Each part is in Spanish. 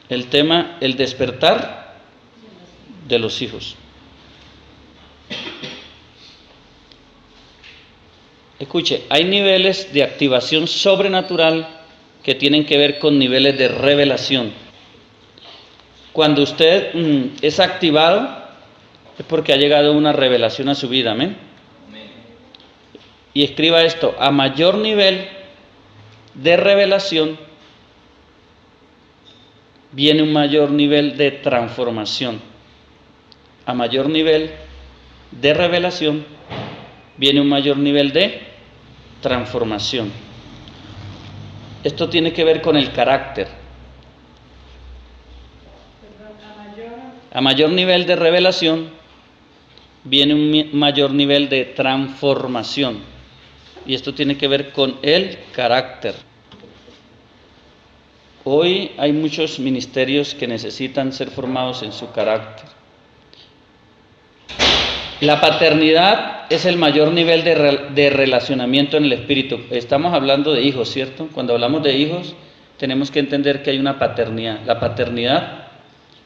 el tema, el despertar de los hijos. Escuche, hay niveles de activación sobrenatural que tienen que ver con niveles de revelación. Cuando usted es activado, es porque ha llegado una revelación a su vida, ¿amén? Y escriba esto: a mayor nivel de revelación viene un mayor nivel de transformación. A mayor nivel de revelación viene un mayor nivel de transformación. Esto tiene que ver con el carácter. A mayor nivel de revelación viene un mayor nivel de transformación. Y esto tiene que ver con el carácter. Hoy hay muchos ministerios que necesitan ser formados en su carácter. La paternidad es el mayor nivel de relacionamiento en el espíritu. Estamos hablando de hijos, ¿cierto? Cuando hablamos de hijos, tenemos que entender que hay una paternidad. La paternidad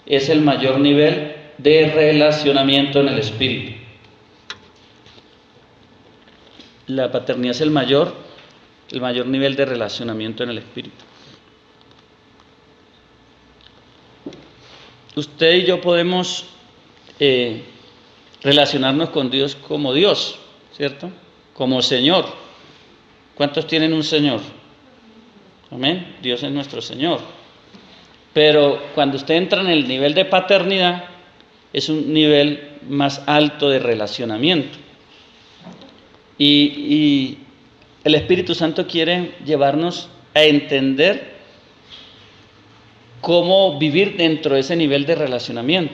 es el mayor nivel de relacionamiento en el espíritu. La paternidad es el mayor nivel de relacionamiento en el espíritu. Usted y yo podemos relacionarnos con Dios como Dios, ¿cierto? Como Señor. ¿Cuántos tienen un Señor? Amén. Dios es nuestro Señor. Pero cuando usted entra en el nivel de paternidad, es un nivel más alto de relacionamiento. Y el Espíritu Santo quiere llevarnos a entender cómo vivir dentro de ese nivel de relacionamiento.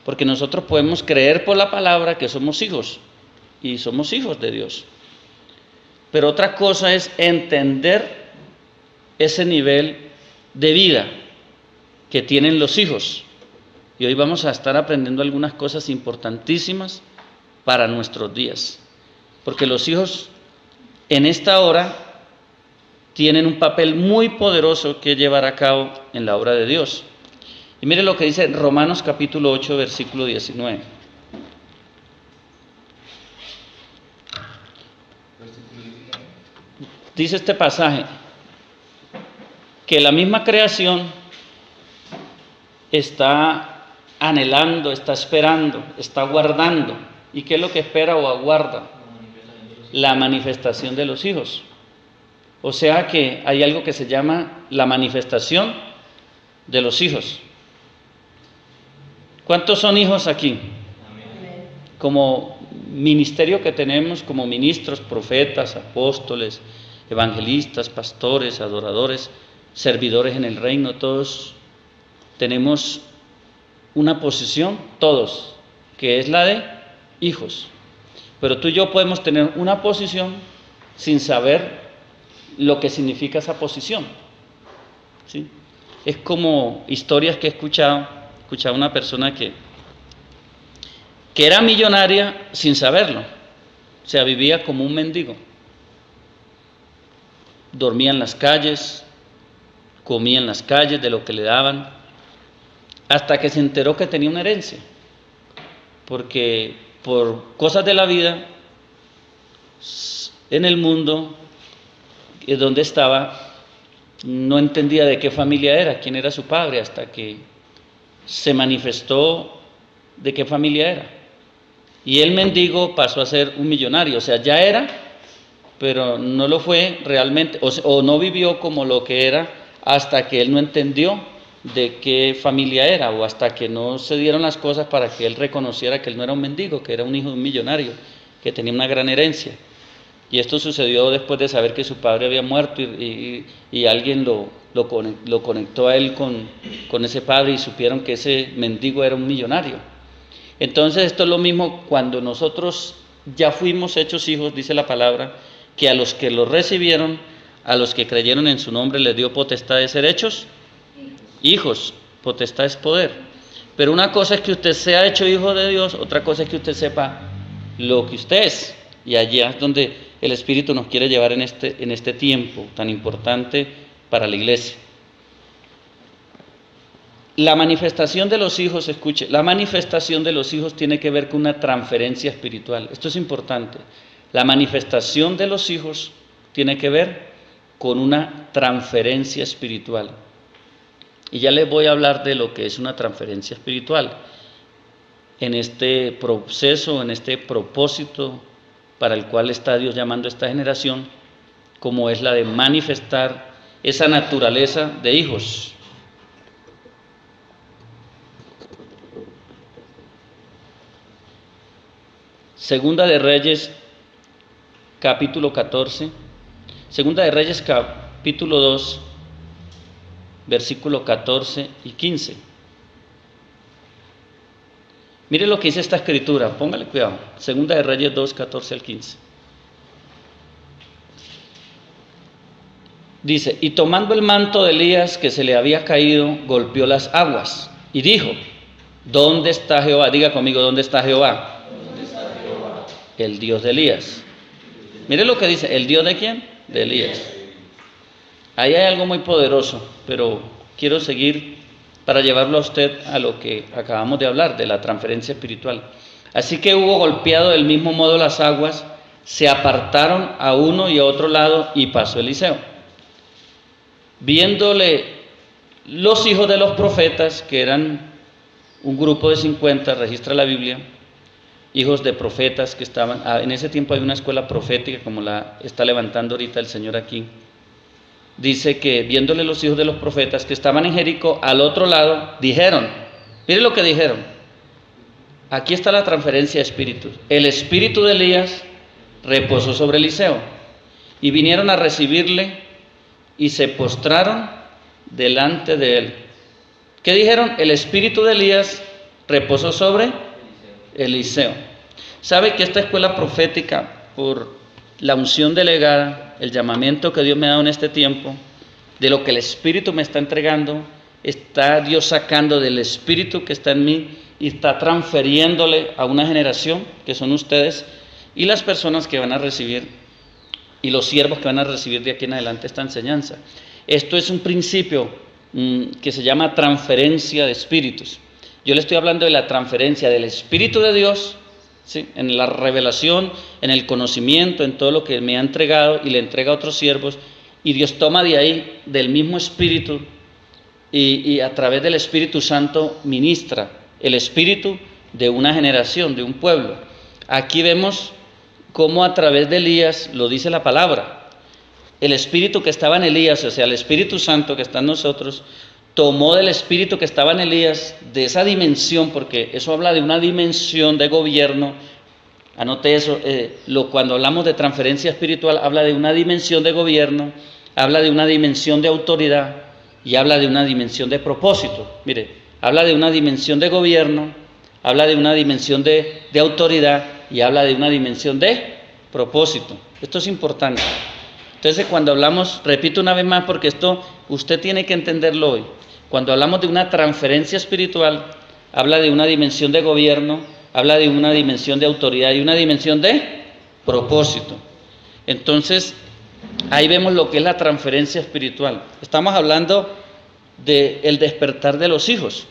Porque nosotros podemos creer por la palabra que somos hijos, y somos hijos de Dios. Pero otra cosa es entender ese nivel de vida que tienen los hijos. Y hoy vamos a estar aprendiendo algunas cosas importantísimas para nuestros días. Porque los hijos en esta hora tienen un papel muy poderoso que llevar a cabo en la obra de Dios. Y mire lo que dice Romanos capítulo 8, versículo 19. Dice este pasaje que la misma creación está anhelando, está esperando, está guardando. ¿Y qué es lo que espera o aguarda? La manifestación de los hijos. O sea que hay algo que se llama la manifestación de los hijos. ¿Cuántos son hijos aquí? Como ministerio que tenemos, como ministros, profetas, apóstoles, evangelistas, pastores, adoradores, servidores en el reino, todos tenemos una posición, todos, que es la de hijos. Pero tú y yo podemos tener una posición sin saber lo que significa esa posición, ¿sí? Es como historias que he escuchado una persona que era millonaria sin saberlo. O sea, vivía como un mendigo. Dormía en las calles, comía en las calles de lo que le daban, hasta que se enteró que tenía una herencia. Porque por cosas de la vida, en el mundo donde estaba, no entendía de qué familia era, quién era su padre, hasta que se manifestó de qué familia era. Y el mendigo pasó a ser un millonario, o sea, ya era, pero no lo fue realmente, o no vivió como lo que era, hasta que él no entendió de qué familia era, o hasta que no se dieron las cosas para que él reconociera que él no era un mendigo, que era un hijo de un millonario, que tenía una gran herencia. Y esto sucedió después de saber que su padre había muerto y alguien lo conectó a él con ese padre, y supieron que ese mendigo era un millonario. Entonces esto es lo mismo cuando nosotros ya fuimos hechos hijos, dice la palabra, que a los que lo recibieron, a los que creyeron en su nombre, les dio potestad de ser hechos hijos. Potestad es poder. Pero una cosa es que usted sea hecho hijo de Dios, otra cosa es que usted sepa lo que usted es. Y allá es donde el Espíritu nos quiere llevar en este tiempo tan importante para la iglesia. La manifestación de los hijos, escuche, la manifestación de los hijos tiene que ver con una transferencia espiritual. Esto es importante. La manifestación de los hijos tiene que ver con una transferencia espiritual. Y ya les voy a hablar de lo que es una transferencia espiritual en este proceso, en este propósito para el cual está Dios llamando a esta generación, como es la de manifestar esa naturaleza de hijos. Segunda de Reyes, capítulo 14. Segunda de Reyes, capítulo 2, versículo 14 y 15. Mire lo que dice esta escritura, póngale cuidado. Segunda de Reyes 2, 14 al 15. Dice, y tomando el manto de Elías que se le había caído, golpeó las aguas y dijo, ¿dónde está Jehová? Diga conmigo, ¿dónde está Jehová? ¿Dónde está Jehová? El Dios de Elías. Mire lo que dice, ¿el Dios de quién? De Elías. Ahí hay algo muy poderoso, pero quiero seguir para llevarlo a usted a lo que acabamos de hablar, de la transferencia espiritual. Así que hubo golpeado del mismo modo las aguas, se apartaron a uno y a otro lado y pasó Eliseo. Viéndole los hijos de los profetas, que eran un grupo de 50, registra la Biblia, hijos de profetas que estaban, en ese tiempo hay una escuela profética como la está levantando ahorita el Señor aquí. Dice que viéndole los hijos de los profetas que estaban en Jericó al otro lado, dijeron, mire lo que dijeron, aquí está la transferencia de espíritus. El espíritu de Elías reposó sobre Eliseo y vinieron a recibirle y se postraron delante de él. ¿Qué dijeron? El espíritu de Elías reposó sobre Eliseo. ¿Sabe que esta escuela profética, por la unción delegada, el llamamiento que Dios me ha dado en este tiempo, de lo que el Espíritu me está entregando, está Dios sacando del Espíritu que está en mí y está transfiriéndole a una generación, que son ustedes, y las personas que van a recibir, y los siervos que van a recibir de aquí en adelante esta enseñanza? Esto es un principio que se llama transferencia de espíritus. Yo le estoy hablando de la transferencia del Espíritu de Dios, ¿sí?, en la revelación, en el conocimiento, en todo lo que me ha entregado y le entrega a otros siervos, y Dios toma de ahí, del mismo Espíritu, y a través del Espíritu Santo ministra el Espíritu de una generación, de un pueblo. Aquí vemos cómo a través de Elías, lo dice la palabra, el Espíritu que estaba en Elías, o sea, el Espíritu Santo que está en nosotros, tomó del Espíritu que estaba en Elías, de esa dimensión, porque eso habla de una dimensión de gobierno. Anote eso, cuando hablamos de transferencia espiritual, habla de una dimensión de gobierno, habla de una dimensión de autoridad y habla de una dimensión de propósito. Mire, habla de una dimensión de gobierno, habla de una dimensión de autoridad y habla de una dimensión de propósito. Esto es importante. Entonces, cuando hablamos, repito una vez más porque esto usted tiene que entenderlo hoy. Cuando hablamos de una transferencia espiritual, habla de una dimensión de gobierno, habla de una dimensión de autoridad y una dimensión de propósito. Entonces, ahí vemos lo que es la transferencia espiritual. Estamos hablando del despertar de los hijos.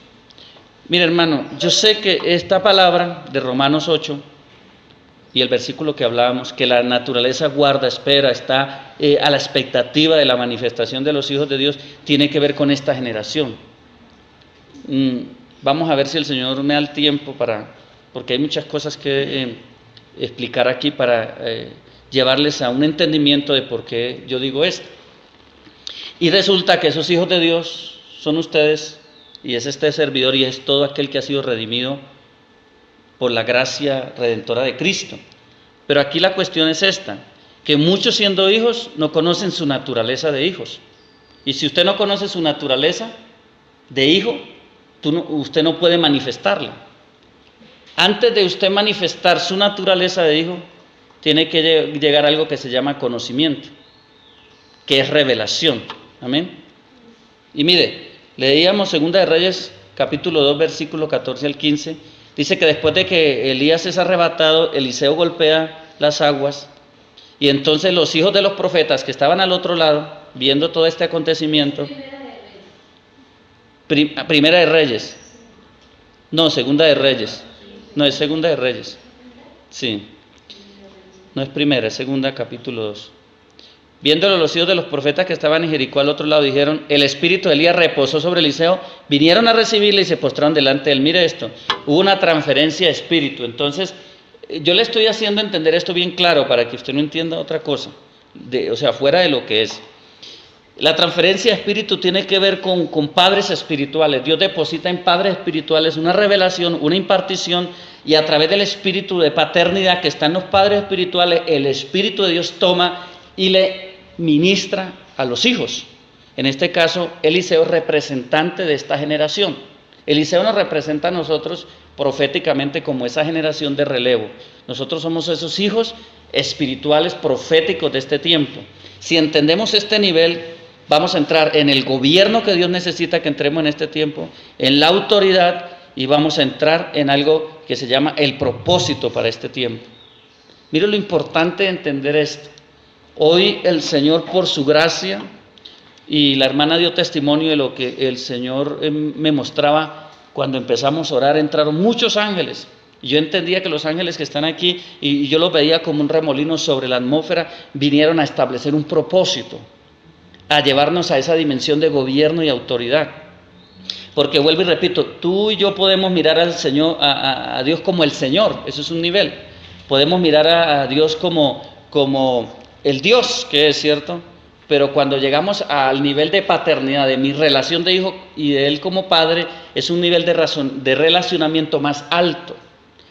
Mire, hermano, yo sé que esta palabra de Romanos 8 y el versículo que hablábamos, que la naturaleza guarda, espera, está a la expectativa de la manifestación de los hijos de Dios, tiene que ver con esta generación. Vamos a ver si el Señor me da el tiempo porque hay muchas cosas que explicar aquí para llevarles a un entendimiento de por qué yo digo esto. Y resulta que esos hijos de Dios son ustedes, y es este servidor, y es todo aquel que ha sido redimido por la gracia redentora de Cristo. Pero aquí la cuestión es esta, que muchos siendo hijos no conocen su naturaleza de hijos. Y si usted no conoce su naturaleza de hijo, usted no puede manifestarla. Antes de usted manifestar su naturaleza de hijo, tiene que llegar a algo que se llama conocimiento, que es revelación. Amén. Y mire, leíamos 2 de Reyes, capítulo 2, versículo 14 al 15. Dice que después de que Elías es arrebatado, Eliseo golpea las aguas, y entonces los hijos de los profetas que estaban al otro lado, viendo todo este acontecimiento, Primera de Reyes. No, Segunda de Reyes. No, es Segunda de Reyes. Sí. No es primera, es segunda, capítulo 2. Viéndolo los hijos de los profetas que estaban en Jericó al otro lado, dijeron, el espíritu de Elías reposó sobre Eliseo, vinieron a recibirle y se postraron delante de él. Mire esto, hubo una transferencia de espíritu. Entonces, yo le estoy haciendo entender esto bien claro para que usted no entienda otra cosa, o sea, fuera de lo que es. La transferencia de espíritu tiene que ver con padres espirituales. Dios deposita en padres espirituales una revelación, una impartición, y a través del espíritu de paternidad que está en los padres espirituales, el Espíritu de Dios toma y le ministra a los hijos. En este caso, Eliseo es representante de esta generación. Eliseo nos representa a nosotros proféticamente como esa generación de relevo. Nosotros somos esos hijos espirituales proféticos de este tiempo. Si entendemos este nivel, vamos a entrar en el gobierno que Dios necesita que entremos en este tiempo, en la autoridad, y vamos a entrar en algo que se llama el propósito para este tiempo. Mire lo importante de entender esto. Hoy el Señor, por su gracia, y la hermana dio testimonio de lo que el Señor me mostraba cuando empezamos a orar, entraron muchos ángeles. Y yo entendía que los ángeles que están aquí, y yo los veía como un remolino sobre la atmósfera, vinieron a establecer un propósito, a llevarnos a esa dimensión de gobierno y autoridad. Porque vuelvo y repito, tú y yo podemos mirar al Señor, a Dios como el Señor, eso es un nivel. Podemos mirar a Dios como el Dios que es, ¿cierto? Pero cuando llegamos al nivel de paternidad, de mi relación de hijo y de Él como padre, es un nivel de relacionamiento más alto.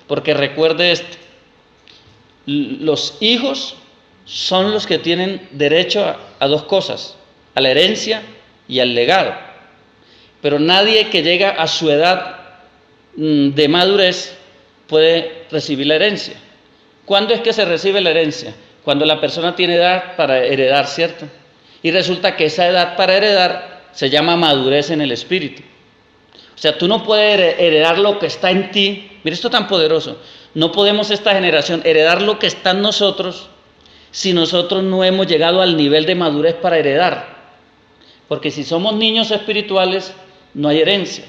Porque recuerde esto, los hijos son los que tienen derecho a dos cosas, a la herencia y al legado. Pero nadie que llega a su edad de madurez puede recibir la herencia. ¿Cuándo es que se recibe la herencia? Cuando la persona tiene edad para heredar, ¿cierto? Y resulta que esa edad para heredar se llama madurez en el espíritu. O sea, tú no puedes heredar lo que está en ti. Mira esto tan poderoso. No podemos esta generación heredar lo que está en nosotros si nosotros no hemos llegado al nivel de madurez para heredar. Porque si somos niños espirituales, no hay herencia.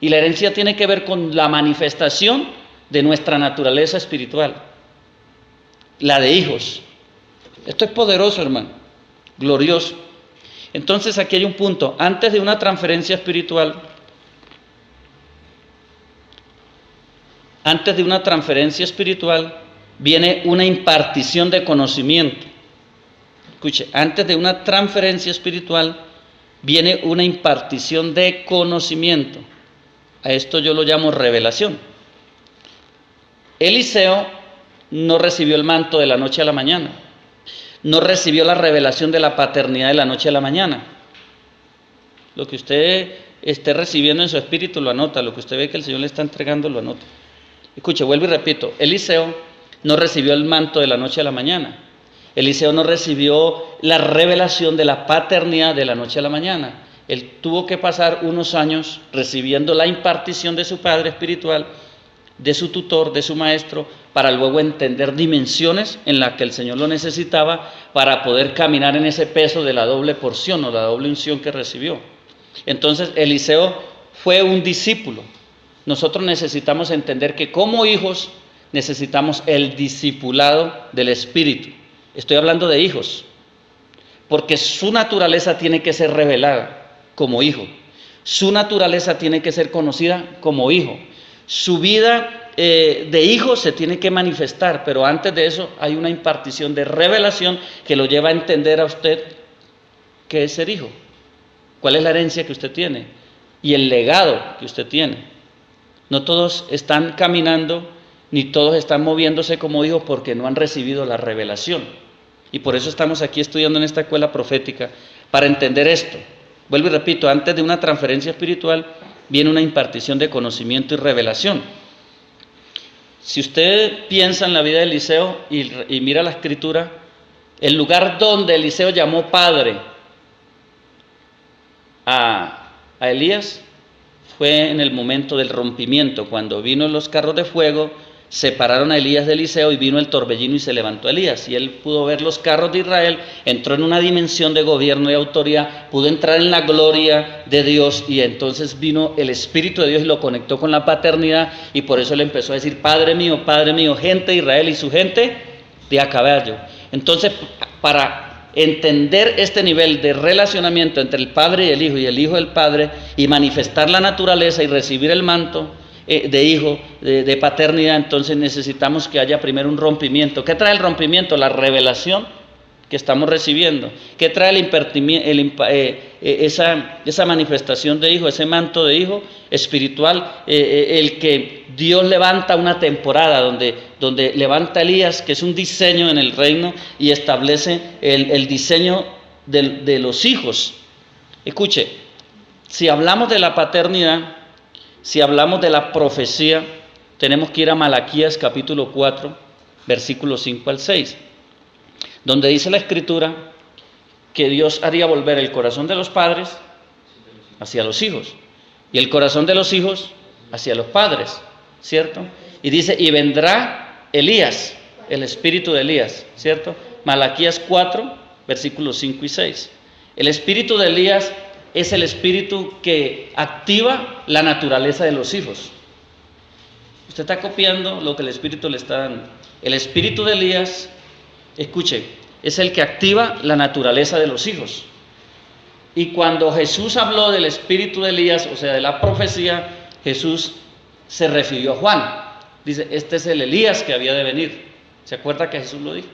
Y la herencia tiene que ver con la manifestación de nuestra naturaleza espiritual. La de hijos. Esto es poderoso, hermano. Glorioso. Entonces aquí hay un punto. Antes de una transferencia espiritual, viene una impartición de conocimiento. Escuche, antes de una transferencia espiritual viene una impartición de conocimiento. A esto yo lo llamo revelación. Eliseo no recibió el manto de la noche a la mañana. No recibió la revelación de la paternidad de la noche a la mañana. Lo que usted esté recibiendo en su espíritu lo anota. Lo que usted ve que el Señor le está entregando lo anota. Escuche, vuelvo y repito. Eliseo no recibió el manto de la noche a la mañana. Eliseo no recibió la revelación de la paternidad de la noche a la mañana. Él tuvo que pasar unos años recibiendo la impartición de su padre espiritual, de su tutor, de su maestro, para luego entender dimensiones en las que el Señor lo necesitaba para poder caminar en ese peso de la doble porción o la doble unción que recibió. Entonces, Eliseo fue un discípulo. Nosotros necesitamos entender que como hijos necesitamos el discipulado del Espíritu. Estoy hablando de hijos, porque su naturaleza tiene que ser revelada como hijo. Su naturaleza tiene que ser conocida como hijo. Su vida de hijo se tiene que manifestar, pero antes de eso hay una impartición de revelación que lo lleva a entender a usted qué es ser hijo, cuál es la herencia que usted tiene y el legado que usted tiene. No todos están caminando ni todos están moviéndose como hijos porque no han recibido la revelación. Y por eso estamos aquí estudiando en esta escuela profética, para entender esto. Vuelvo y repito, antes de una transferencia espiritual viene una impartición de conocimiento y revelación. Si usted piensa en la vida de Eliseo y mira la escritura, el lugar donde Eliseo llamó padre a Elías fue en el momento del rompimiento, cuando vino los carros de fuego, separaron a Elías de Eliseo y vino el torbellino y se levantó Elías. Y él pudo ver los carros de Israel, entró en una dimensión de gobierno y autoridad, pudo entrar en la gloria de Dios y entonces vino el Espíritu de Dios y lo conectó con la paternidad y por eso le empezó a decir, Padre mío, gente de Israel y su gente de a caballo. Entonces, para entender este nivel de relacionamiento entre el Padre y el Hijo del Padre y manifestar la naturaleza y recibir el manto de hijo, de paternidad, entonces necesitamos que haya primero un rompimiento. ¿Qué trae el rompimiento? La revelación que estamos recibiendo. ¿Qué trae esa manifestación de hijo, ese manto de hijo espiritual? El que Dios levanta una temporada donde levanta a Elías, que es un diseño en el reino, y establece el diseño de los hijos. Escuche, si hablamos de la paternidad, si hablamos de la profecía, tenemos que ir a Malaquías capítulo 4, versículos 5 al 6, donde dice la Escritura que Dios haría volver el corazón de los padres hacia los hijos y el corazón de los hijos hacia los padres, ¿cierto? Y dice, y vendrá Elías, el espíritu de Elías, ¿cierto? Malaquías 4, versículos 5 y 6. El espíritu de Elías es el espíritu que activa la naturaleza de los hijos. Usted está copiando lo que el espíritu le está dando. El espíritu de Elías, escuche, es el que activa la naturaleza de los hijos. Y cuando Jesús habló del espíritu de Elías, o sea, de la profecía, Jesús se refirió a Juan. Dice, este es el Elías que había de venir. ¿Se acuerda que Jesús lo dijo?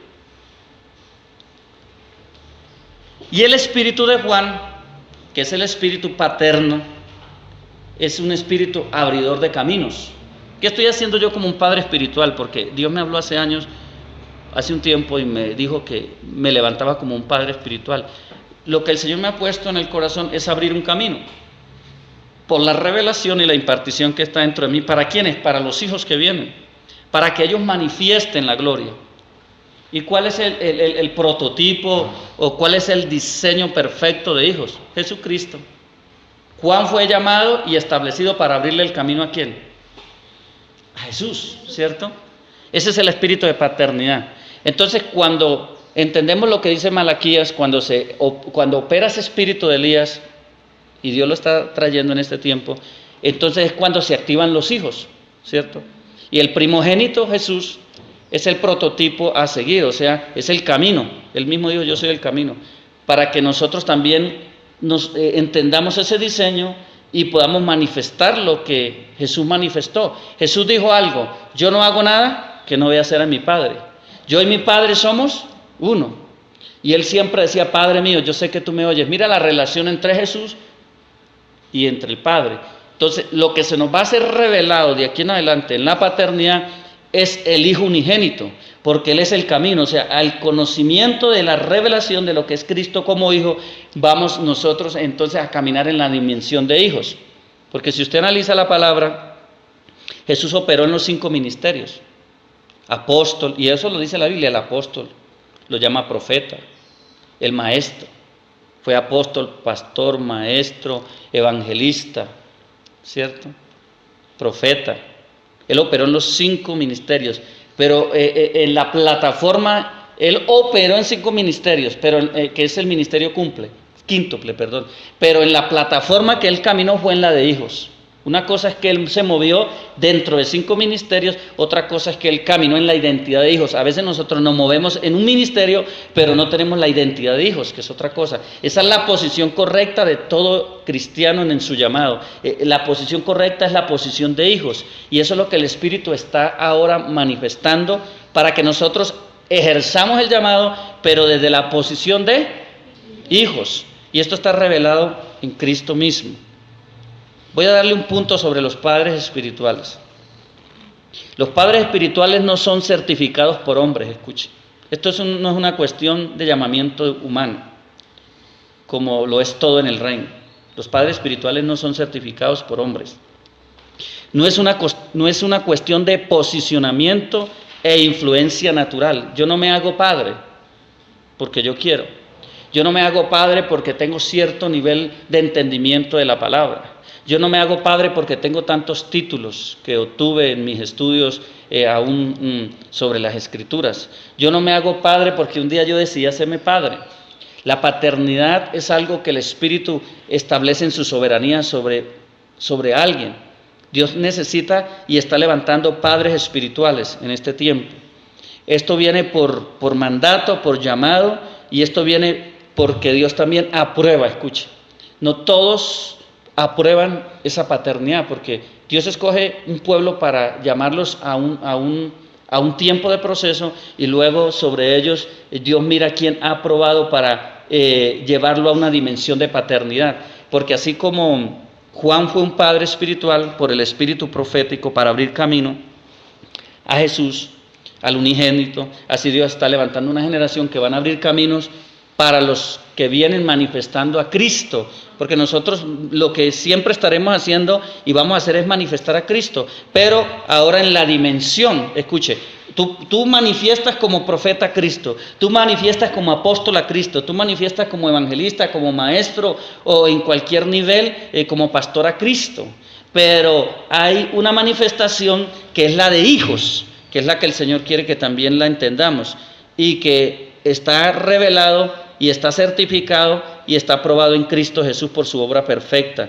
Y el espíritu de Juan, que es el espíritu paterno, es un espíritu abridor de caminos. ¿Qué estoy haciendo yo como un padre espiritual? Porque Dios me habló hace un tiempo y me dijo que me levantaba como un padre espiritual. Lo que el Señor me ha puesto en el corazón es abrir un camino por la revelación y la impartición que está dentro de mí. ¿Para quiénes? Para los hijos que vienen, para que ellos manifiesten la gloria. ¿Y cuál es el prototipo o cuál es el diseño perfecto de hijos? Jesucristo. Juan fue llamado y establecido para abrirle el camino ¿a quién? A Jesús, ¿cierto? Ese es el espíritu de paternidad. Entonces, cuando entendemos lo que dice Malaquías, cuando opera ese espíritu de Elías, y Dios lo está trayendo en este tiempo, entonces es cuando se activan los hijos, ¿cierto? Y el primogénito Jesús es el prototipo a seguir, o sea, es el camino. Él mismo dijo, yo soy el camino, para que nosotros también entendamos ese diseño y podamos manifestar lo que Jesús manifestó. Jesús dijo algo, yo no hago nada que no voy a hacer a mi Padre. Yo y mi Padre somos uno. Y él siempre decía, Padre mío, yo sé que tú me oyes. Mira la relación entre Jesús y entre el Padre. Entonces, lo que se nos va a ser revelado de aquí en adelante en la paternidad es el Hijo unigénito, porque Él es el camino, o sea, al conocimiento de la revelación de lo que es Cristo como Hijo, vamos nosotros entonces a caminar en la dimensión de hijos. Porque si usted analiza la palabra, Jesús operó en los 5 ministerios. Apóstol, y eso lo dice la Biblia, el apóstol, lo llama profeta, el maestro, fue apóstol, pastor, maestro, evangelista, ¿cierto? Profeta. Él operó en los 5 ministerios, pero en la plataforma, él operó en 5 ministerios, pero que es el ministerio quíntuple, pero en la plataforma que él caminó fue en la de hijos. Una cosa es que él se movió dentro de 5 ministerios, otra cosa es que él caminó en la identidad de hijos. A veces nosotros nos movemos en un ministerio, pero no tenemos la identidad de hijos, que es otra cosa. Esa es la posición correcta de todo cristiano en su llamado. La posición correcta es la posición de hijos. Y eso es lo que el Espíritu está ahora manifestando para que nosotros ejerzamos el llamado, pero desde la posición de hijos. Y esto está revelado en Cristo mismo. Voy a darle un punto sobre los padres espirituales. Los padres espirituales no son certificados por hombres, escuche. Esto no es una cuestión de llamamiento humano, como lo es todo en el reino. Los padres espirituales no son certificados por hombres. No es una cuestión de posicionamiento e influencia natural. Yo no me hago padre porque yo quiero. Yo no me hago padre porque tengo cierto nivel de entendimiento de la palabra. Yo no me hago padre porque tengo tantos títulos que obtuve en mis estudios sobre las Escrituras. Yo no me hago padre porque un día yo decidí hacerme padre. La paternidad es algo que el Espíritu establece en su soberanía sobre alguien. Dios necesita y está levantando padres espirituales en este tiempo. Esto viene por mandato, por llamado, y esto viene porque Dios también aprueba, escuche. No todos aprueban esa paternidad, porque Dios escoge un pueblo para llamarlos a un tiempo de proceso, y luego sobre ellos Dios mira quién ha aprobado para llevarlo a una dimensión de paternidad. Porque así como Juan fue un padre espiritual por el espíritu profético para abrir camino a Jesús, al unigénito, así Dios está levantando una generación que van a abrir caminos para los que vienen manifestando a Cristo, porque nosotros lo que siempre estaremos haciendo y vamos a hacer es manifestar a Cristo, pero ahora en la dimensión, escuche, tú manifiestas como profeta a Cristo, tú manifiestas como apóstol a Cristo, tú manifiestas como evangelista, como maestro o en cualquier nivel como pastor a Cristo, pero hay una manifestación que es la de hijos, que es la que el Señor quiere que también la entendamos, y que está revelado y está certificado y está aprobado en Cristo Jesús por su obra perfecta.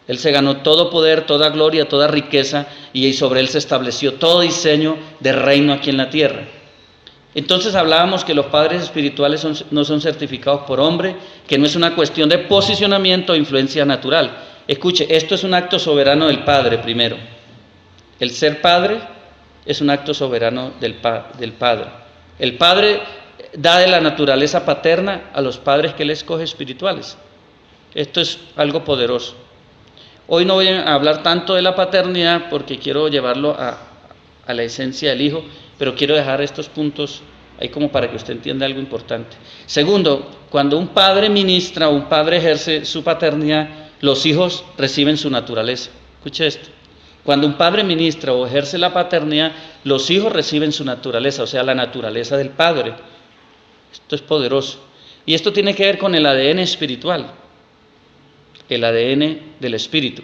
Él se ganó todo poder, toda gloria, toda riqueza, y sobre él se estableció todo diseño de reino aquí en la tierra. Entonces hablábamos que los padres espirituales no son certificados por hombre, que no es una cuestión de posicionamiento o influencia natural. Escuche, esto es un acto soberano del Padre primero. El ser padre es un acto soberano del Padre. El Padre da de la naturaleza paterna a los padres que Él escoge espirituales. Esto es algo poderoso. Hoy no voy a hablar tanto de la paternidad porque quiero llevarlo a la esencia del Hijo, pero quiero dejar estos puntos ahí como para que usted entienda algo importante. Segundo, cuando un padre ministra o un padre ejerce su paternidad, los hijos reciben su naturaleza. Escuche esto. Cuando un padre ministra o ejerce la paternidad, los hijos reciben su naturaleza, o sea, la naturaleza del padre. Esto es poderoso. Y esto tiene que ver con el ADN espiritual, el ADN del espíritu.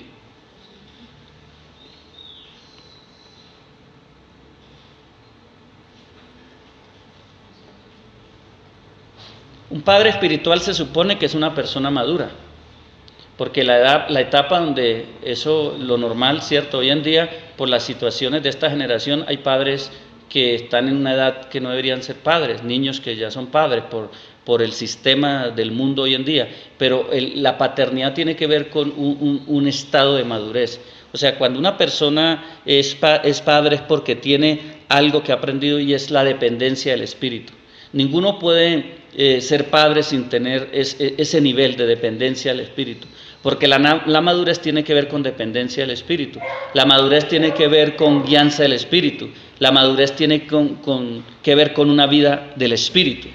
Un padre espiritual se supone que es una persona madura, porque la etapa donde eso, lo normal, ¿cierto? Hoy en día, por las situaciones de esta generación, hay padres que están en una edad que no deberían ser padres, niños que ya son padres por el sistema del mundo hoy en día, pero la paternidad tiene que ver con un estado de madurez. O sea, cuando una persona es padre es porque tiene algo que ha aprendido y es la dependencia del espíritu. Ninguno puede ser padre sin tener ese nivel de dependencia del espíritu, porque la madurez tiene que ver con dependencia del espíritu, la madurez tiene que ver con guianza del espíritu, la madurez tiene que ver con una vida del espíritu.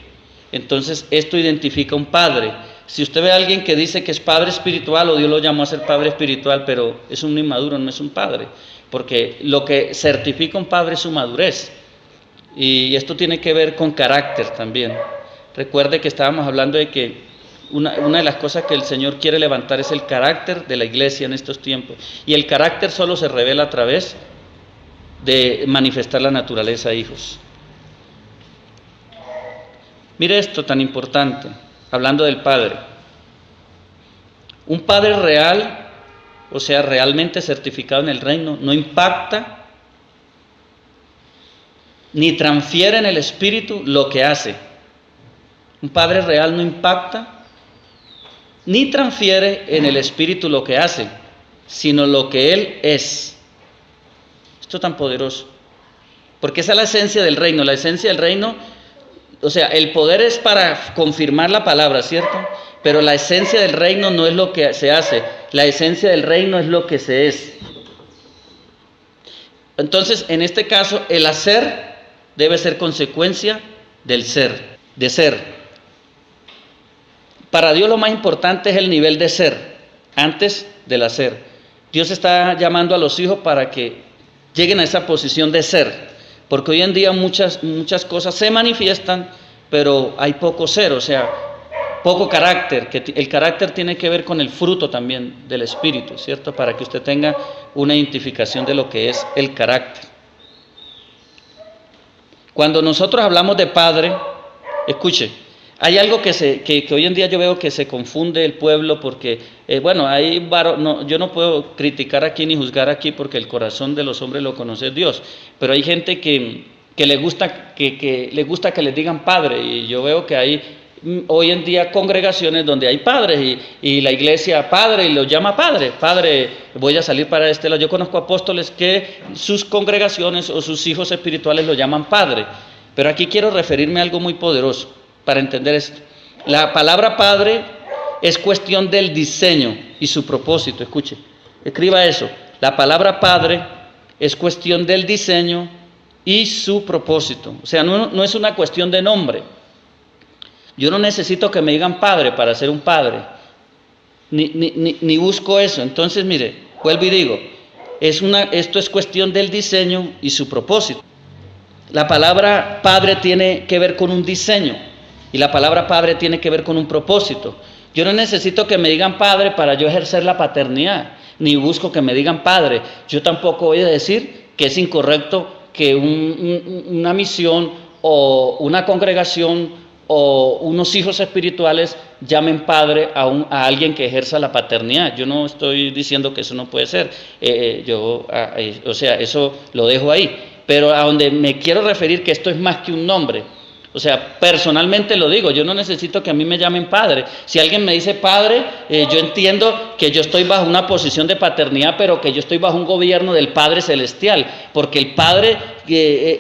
Entonces esto identifica a un padre. Si usted ve a alguien que dice que es padre espiritual o Dios lo llamó a ser padre espiritual, pero es un inmaduro, no es un padre, porque lo que certifica un padre es su madurez. Y esto tiene que ver con carácter también. Recuerde que estábamos hablando de que una de las cosas que el Señor quiere levantar es el carácter de la iglesia en estos tiempos. Y el carácter solo se revela a través de manifestar la naturaleza de hijos. Mire esto tan importante, hablando del Padre. Un Padre real, o sea, realmente certificado en el reino, no impacta ni transfiere en el espíritu lo que hace. Un padre real no impacta ni transfiere en el espíritu lo que hace, sino lo que él es. Esto es tan poderoso, porque esa es la esencia del reino. La esencia del reino, o sea, el poder es para confirmar la palabra, ¿cierto? Pero la esencia del reino no es lo que se hace, la esencia del reino es lo que se es. Entonces, en este caso, el hacer debe ser consecuencia del ser, de ser. Para Dios lo más importante es el nivel de ser, antes del hacer. Dios está llamando a los hijos para que lleguen a esa posición de ser, porque hoy en día muchas cosas se manifiestan, pero hay poco ser, o sea, poco carácter, que el carácter tiene que ver con el fruto también del Espíritu, ¿cierto? Para que usted tenga una identificación de lo que es el carácter. Cuando nosotros hablamos de padre, escuche, hay algo que hoy en día yo veo que se confunde el pueblo porque, yo no puedo criticar aquí ni juzgar aquí porque el corazón de los hombres lo conoce Dios, pero hay gente que le gusta que les digan padre, y yo veo que hay hoy en día congregaciones donde hay padres y la iglesia padre y lo llama padre, voy a salir para este lado. Yo conozco apóstoles que sus congregaciones o sus hijos espirituales lo llaman padre, pero aquí quiero referirme a algo muy poderoso para entender esto. La palabra padre es cuestión del diseño y su propósito, escuche, escriba eso, la palabra padre es cuestión del diseño y su propósito, o sea, no es una cuestión de nombre. Yo no necesito que me digan padre para ser un padre, ni busco eso. Entonces, mire, vuelvo y digo, esto es cuestión del diseño y su propósito. La palabra padre tiene que ver con un diseño y la palabra padre tiene que ver con un propósito. Yo no necesito que me digan padre para yo ejercer la paternidad, ni busco que me digan padre. Yo tampoco voy a decir que es incorrecto que una misión o una congregación o unos hijos espirituales llamen padre a alguien que ejerza la paternidad. Yo no estoy diciendo que eso no puede ser, eso lo dejo ahí, pero a donde me quiero referir que esto es más que un nombre. O sea, personalmente lo digo, yo no necesito que a mí me llamen padre. Si alguien me dice padre, yo entiendo que yo estoy bajo una posición de paternidad, pero que yo estoy bajo un gobierno del Padre Celestial, porque el Padre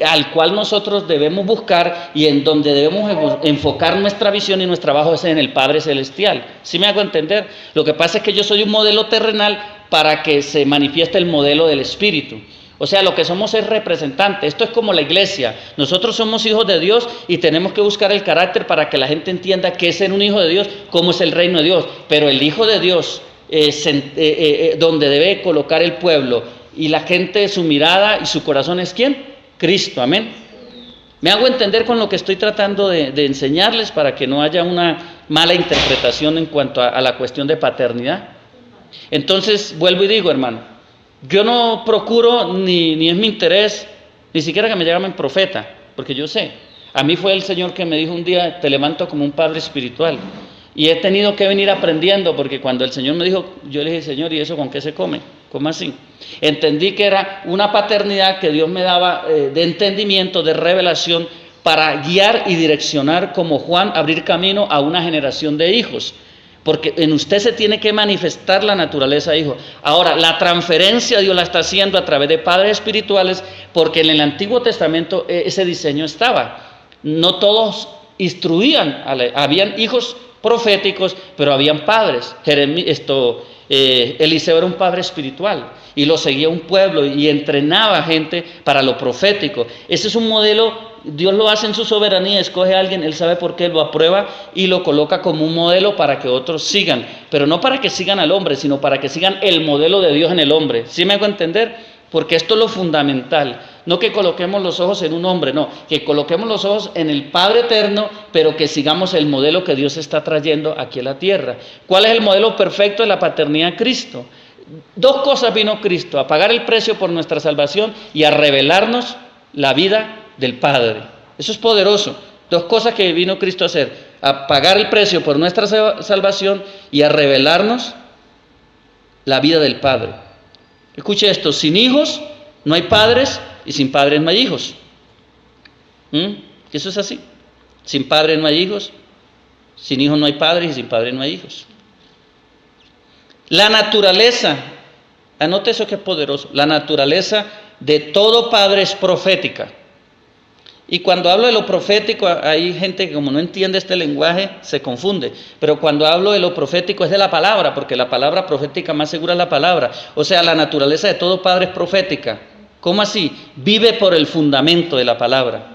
al cual nosotros debemos buscar y en donde debemos enfocar nuestra visión y nuestro trabajo es en el Padre Celestial. ¿Sí me hago entender? Lo que pasa es que yo soy un modelo terrenal para que se manifieste el modelo del Espíritu. O sea, lo que somos es representante. Esto es como la iglesia. Nosotros somos hijos de Dios y tenemos que buscar el carácter para que la gente entienda qué es ser un hijo de Dios, cómo es el reino de Dios. Pero el hijo de Dios, donde debe colocar el pueblo y la gente, su mirada y su corazón es ¿quién? Cristo, amén. Me hago entender con lo que estoy tratando de enseñarles para que no haya una mala interpretación en cuanto a la cuestión de paternidad. Entonces, vuelvo y digo, hermano, yo no procuro, ni es mi interés, ni siquiera que me llamen profeta, porque yo sé, a mí fue el Señor que me dijo un día, te levanto como un padre espiritual, y he tenido que venir aprendiendo, porque cuando el Señor me dijo, yo le dije, Señor, ¿y eso con qué se come? ¿Cómo así? Entendí que era una paternidad que Dios me daba de entendimiento, de revelación, para guiar y direccionar como Juan, abrir camino a una generación de hijos. Porque en usted se tiene que manifestar la naturaleza de hijo. Ahora, la transferencia Dios la está haciendo a través de padres espirituales, porque en el Antiguo Testamento ese diseño estaba. No todos instruían, habían hijos proféticos, pero habían padres. Eliseo era un padre espiritual y lo seguía un pueblo y entrenaba gente para lo profético. Ese es un modelo. Dios lo hace en su soberanía, escoge a alguien, Él sabe por qué, lo aprueba y lo coloca como un modelo para que otros sigan, pero no para que sigan al hombre, sino para que sigan el modelo de Dios en el hombre. ¿Sí me hago entender? Porque esto es lo fundamental, no que coloquemos los ojos en un hombre, no, que coloquemos los ojos en el Padre eterno, pero que sigamos el modelo que Dios está trayendo aquí a la tierra. ¿Cuál es el modelo perfecto de la paternidad de Cristo? Dos cosas vino Cristo, a pagar el precio por nuestra salvación y a revelarnos la vida del Padre. Eso es poderoso. Dos cosas que vino Cristo a hacer: a pagar el precio por nuestra salvación y a revelarnos la vida del Padre. Escuche esto: sin hijos no hay padres y sin padres no hay hijos. Eso es así. Sin padres no hay hijos, sin hijos no hay padres y sin padres no hay hijos. La naturaleza, anote eso que es poderoso, la naturaleza de todo padre es profética. Y cuando hablo de lo profético, hay gente que como no entiende este lenguaje, se confunde. Pero cuando hablo de lo profético es de la palabra, porque la palabra profética más segura es la palabra. O sea, la naturaleza de todo padre es profética. ¿Cómo así? Vive por el fundamento de la palabra.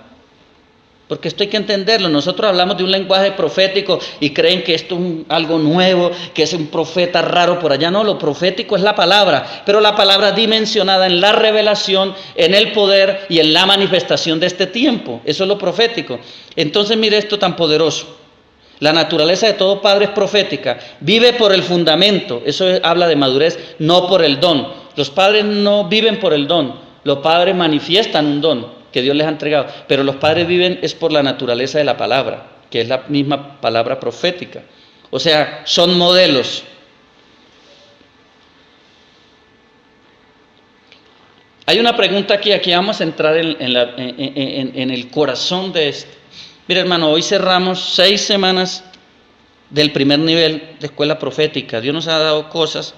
Porque esto hay que entenderlo. Nosotros hablamos de un lenguaje profético y creen que esto es algo nuevo, que es un profeta raro por allá. No, lo profético es la palabra, pero la palabra dimensionada en la revelación, en el poder y en la manifestación de este tiempo. Eso es lo profético. Entonces mire esto tan poderoso. La naturaleza de todo padre es profética. Vive por el fundamento. Eso habla de madurez, no por el don. Los padres no viven por el don. Los padres manifiestan un don que Dios les ha entregado. Pero los padres viven es por la naturaleza de la palabra, que es la misma palabra profética. O sea, son modelos. Hay una pregunta aquí vamos a entrar en el corazón de esto. Mira, hermano, hoy cerramos 6 semanas del primer nivel de escuela profética. Dios nos ha dado cosas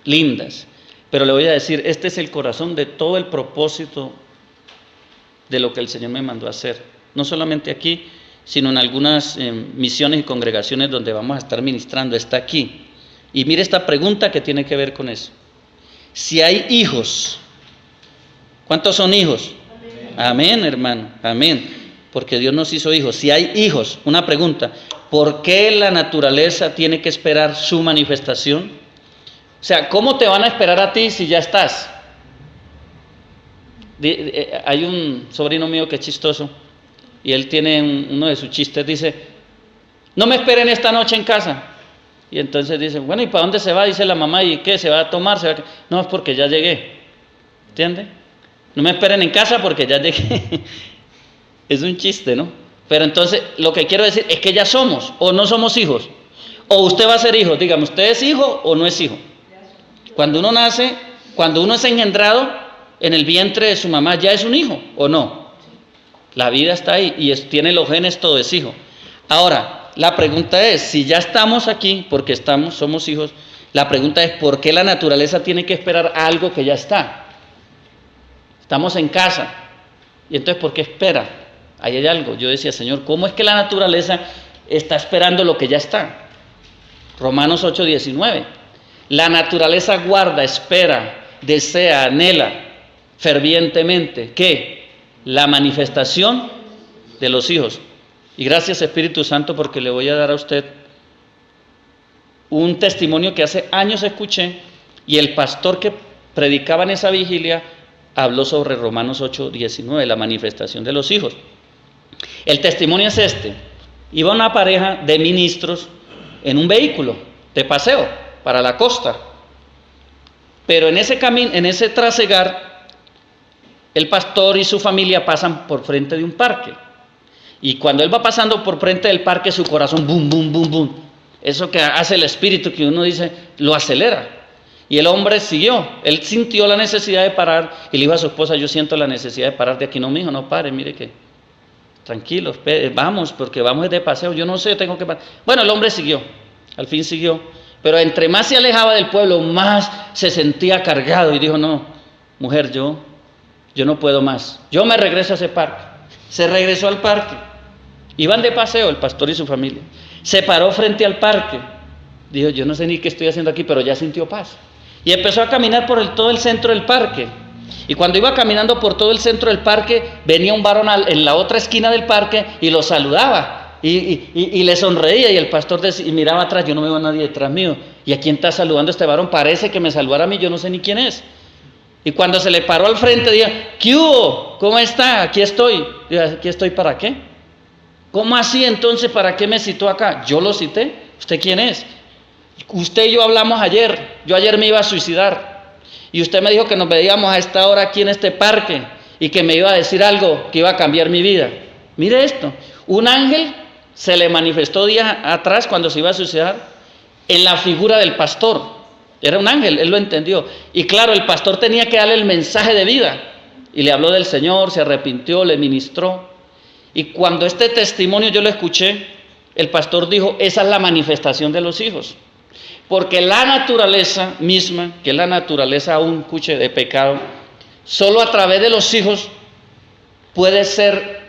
lindas, pero le voy a decir, este es el corazón de todo el propósito de lo que el Señor me mandó a hacer. No solamente aquí, sino en algunas misiones y congregaciones donde vamos a estar ministrando, está aquí. Y mire esta pregunta que tiene que ver con eso. Si hay hijos, ¿cuántos son hijos? Amén, hermano, amén. Porque Dios nos hizo hijos. Si hay hijos, una pregunta, ¿por qué la naturaleza tiene que esperar su manifestación? O sea, ¿cómo te van a esperar a ti si ya estás? Hay un sobrino mío que es chistoso, y él tiene uno de sus chistes, dice, no me esperen esta noche en casa. Y entonces dice, bueno, ¿y para dónde se va? Dice la mamá, ¿y qué? ¿Se va a tomar? No, es porque ya llegué. ¿Entiende? No me esperen en casa porque ya llegué. Es un chiste, ¿no? Pero entonces lo que quiero decir es que ya somos o no somos hijos. O usted va a ser hijo. Dígame, ¿usted es hijo o no es hijo? Cuando uno nace, cuando uno es engendrado en el vientre de su mamá, ¿ya es un hijo o no? La vida está ahí y tiene los genes, todo es hijo. Ahora, la pregunta es, si ya estamos aquí, porque somos hijos, la pregunta es, ¿por qué la naturaleza tiene que esperar algo que ya está? Estamos en casa. Y entonces, ¿por qué espera? Ahí hay algo. Yo decía, Señor, ¿cómo es que la naturaleza está esperando lo que ya está? Romanos 8:19. La naturaleza guarda, espera, desea, anhela fervientemente, ¿qué? La manifestación de los hijos. Y gracias, Espíritu Santo, porque le voy a dar a usted un testimonio que hace años escuché, y el pastor que predicaba en esa vigilia habló sobre Romanos 8:19, la manifestación de los hijos. El testimonio es este. Iba una pareja de ministros en un vehículo de paseo para la costa. Pero en ese trasegar, el pastor y su familia pasan por frente de un parque. Y cuando él va pasando por frente del parque, su corazón, bum, bum, bum, bum. Eso que hace el espíritu, que uno dice, lo acelera. Y el hombre siguió. Él sintió la necesidad de parar y le dijo a su esposa, yo siento la necesidad de parar de aquí. No, mijo, no pare, mire que tranquilos, vamos, porque vamos de paseo. Yo no sé, tengo que parar. Bueno, el hombre siguió. Al fin siguió. Pero entre más se alejaba del pueblo, más se sentía cargado. Y dijo, no, mujer, yo no puedo más. Yo me regreso a ese parque. Se regresó al parque. Iban de paseo el pastor y su familia. Se paró frente al parque. Dijo, yo no sé ni qué estoy haciendo aquí, pero ya sintió paz. Y empezó a caminar por todo el centro del parque. Y cuando iba caminando por todo el centro del parque, venía un varón en la otra esquina del parque y lo saludaba. Y le sonreía, y el pastor y miraba atrás, yo no veo a nadie detrás mío. ¿Y a quién está saludando este varón? Parece que me saludara a mí, yo no sé ni quién es. Y cuando se le paró al frente, dijo, ¿qué hubo? ¿Cómo está? Aquí estoy. Dijo, ¿aquí estoy para qué? ¿Cómo así entonces? ¿Para qué me citó acá? Yo lo cité. ¿Usted quién es? Usted y yo hablamos ayer. Yo ayer me iba a suicidar. Y usted me dijo que nos veíamos a esta hora aquí en este parque y que me iba a decir algo que iba a cambiar mi vida. Mire esto. Un ángel se le manifestó días atrás cuando se iba a suicidar en la figura del pastor. Era un ángel, él lo entendió. Y claro, el pastor tenía que darle el mensaje de vida. Y le habló del Señor, se arrepintió, le ministró. Y cuando este testimonio yo lo escuché, el pastor dijo, esa es la manifestación de los hijos. Porque la naturaleza misma, que es la naturaleza aún, escuche, de pecado, solo a través de los hijos puede ser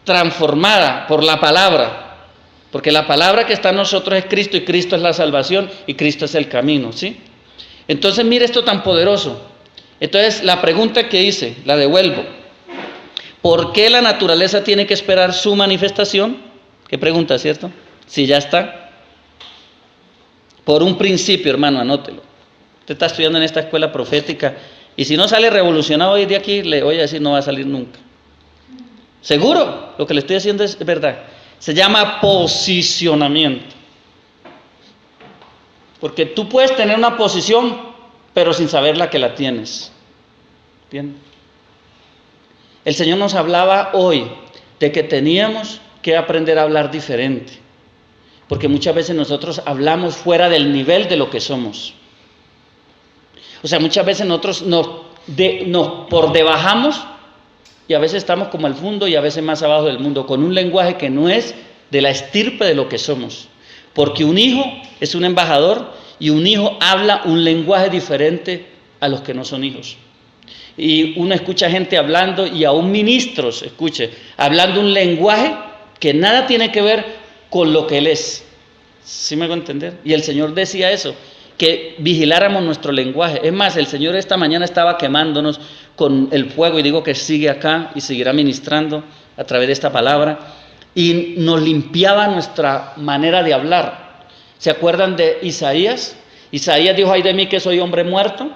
transformada por la palabra. Porque la palabra que está en nosotros es Cristo, y Cristo es la salvación, y Cristo es el camino, ¿sí? Entonces mire esto tan poderoso. Entonces la pregunta que hice, la devuelvo. ¿Por qué la naturaleza tiene que esperar su manifestación? ¿Qué pregunta, cierto? Si ya está. Por un principio, hermano, anótelo. Usted está estudiando en esta escuela profética, y si no sale revolucionado hoy de aquí, le voy a decir, no va a salir nunca. Seguro, lo que le estoy haciendo es verdad. Se llama posicionamiento. Porque tú puedes tener una posición, pero sin saber la que la tienes. ¿Entiendes? El Señor nos hablaba hoy de que teníamos que aprender a hablar diferente. Porque muchas veces nosotros hablamos fuera del nivel de lo que somos. O sea, muchas veces nosotros nos por debajamos y a veces estamos como al fondo y a veces más abajo del mundo, con un lenguaje que no es de la estirpe de lo que somos. Porque un hijo es un embajador y un hijo habla un lenguaje diferente a los que no son hijos. Y uno escucha gente hablando, y aún ministros, escuche, hablando un lenguaje que nada tiene que ver con lo que él es. ¿Sí me hago entender? Y el Señor decía eso, que vigiláramos nuestro lenguaje. Es más, el Señor esta mañana estaba quemándonos con el fuego, y digo que sigue acá y seguirá ministrando a través de esta palabra, y nos limpiaba nuestra manera de hablar. ¿Se acuerdan de Isaías? Isaías dijo: ay de mí que soy hombre muerto,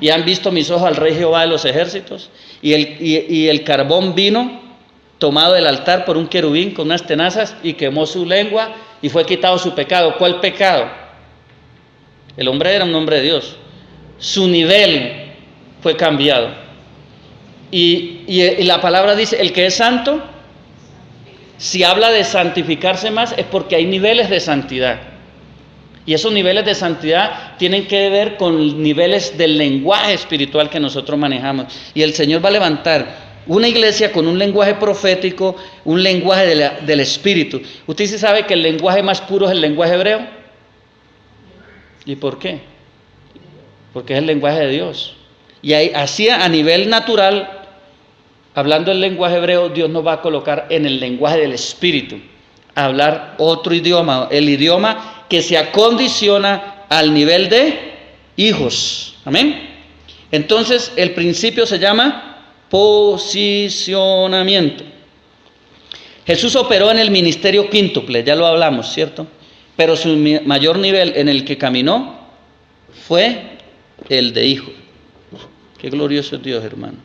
y han visto mis ojos al Rey Jehová de los ejércitos, y el carbón vino tomado del altar por un querubín con unas tenazas y quemó su lengua y fue quitado su pecado. ¿Cuál pecado? El hombre era un hombre de Dios, su nivel fue cambiado, y la palabra dice: el que es santo, si habla de santificarse más, es porque hay niveles de santidad. Y esos niveles de santidad tienen que ver con niveles del lenguaje espiritual que nosotros manejamos. Y el Señor va a levantar una iglesia con un lenguaje profético, un lenguaje del Espíritu. ¿Usted sí sabe que el lenguaje más puro es el lenguaje hebreo? ¿Y por qué? Porque es el lenguaje de Dios. Y ahí, así a nivel natural, hablando el lenguaje hebreo, Dios nos va a colocar en el lenguaje del Espíritu, a hablar otro idioma, el idioma que se acondiciona al nivel de hijos. Amén. Entonces, el principio se llama posicionamiento. Jesús operó en el ministerio quíntuple, ya lo hablamos, ¿cierto? Pero su mayor nivel en el que caminó fue el de hijo. Qué glorioso es Dios, hermano.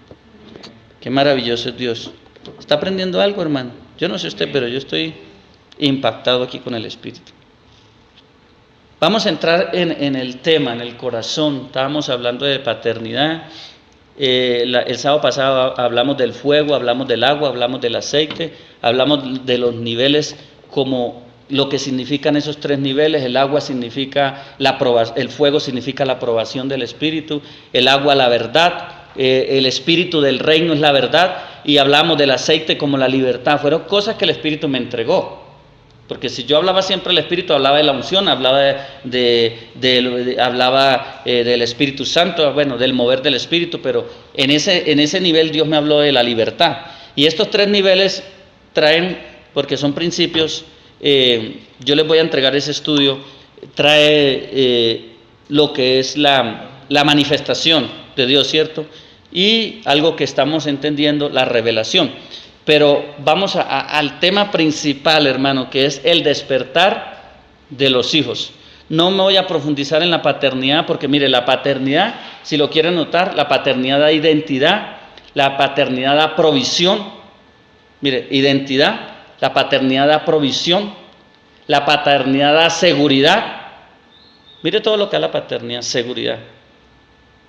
Qué maravilloso es Dios. ¿Está aprendiendo algo, hermano? Yo no sé usted, pero yo estoy impactado aquí con el Espíritu. Vamos a entrar en el tema, en el corazón. Estábamos hablando de paternidad. El sábado pasado hablamos del fuego, hablamos del agua, hablamos del aceite, hablamos de los niveles, como lo que significan esos tres niveles. El agua significa el fuego significa la aprobación del Espíritu, el agua la verdad, el Espíritu del reino es la verdad, y hablamos del aceite como la libertad. Fueron cosas que el Espíritu me entregó. Porque si yo hablaba siempre del Espíritu, hablaba de la unción, hablaba del Espíritu Santo, bueno, del mover del Espíritu, pero en ese nivel Dios me habló de la libertad. Y estos tres niveles traen, porque son principios, yo les voy a entregar ese estudio, trae lo que es la manifestación de Dios, ¿cierto? Y algo que estamos entendiendo, la revelación. Pero vamos al tema principal, hermano, que es el despertar de los hijos. No me voy a profundizar en la paternidad, porque mire, la paternidad, si lo quieren notar, la paternidad da identidad, la paternidad da provisión. Mire, identidad, la paternidad da provisión, la paternidad da seguridad. Mire todo lo que da la paternidad, seguridad.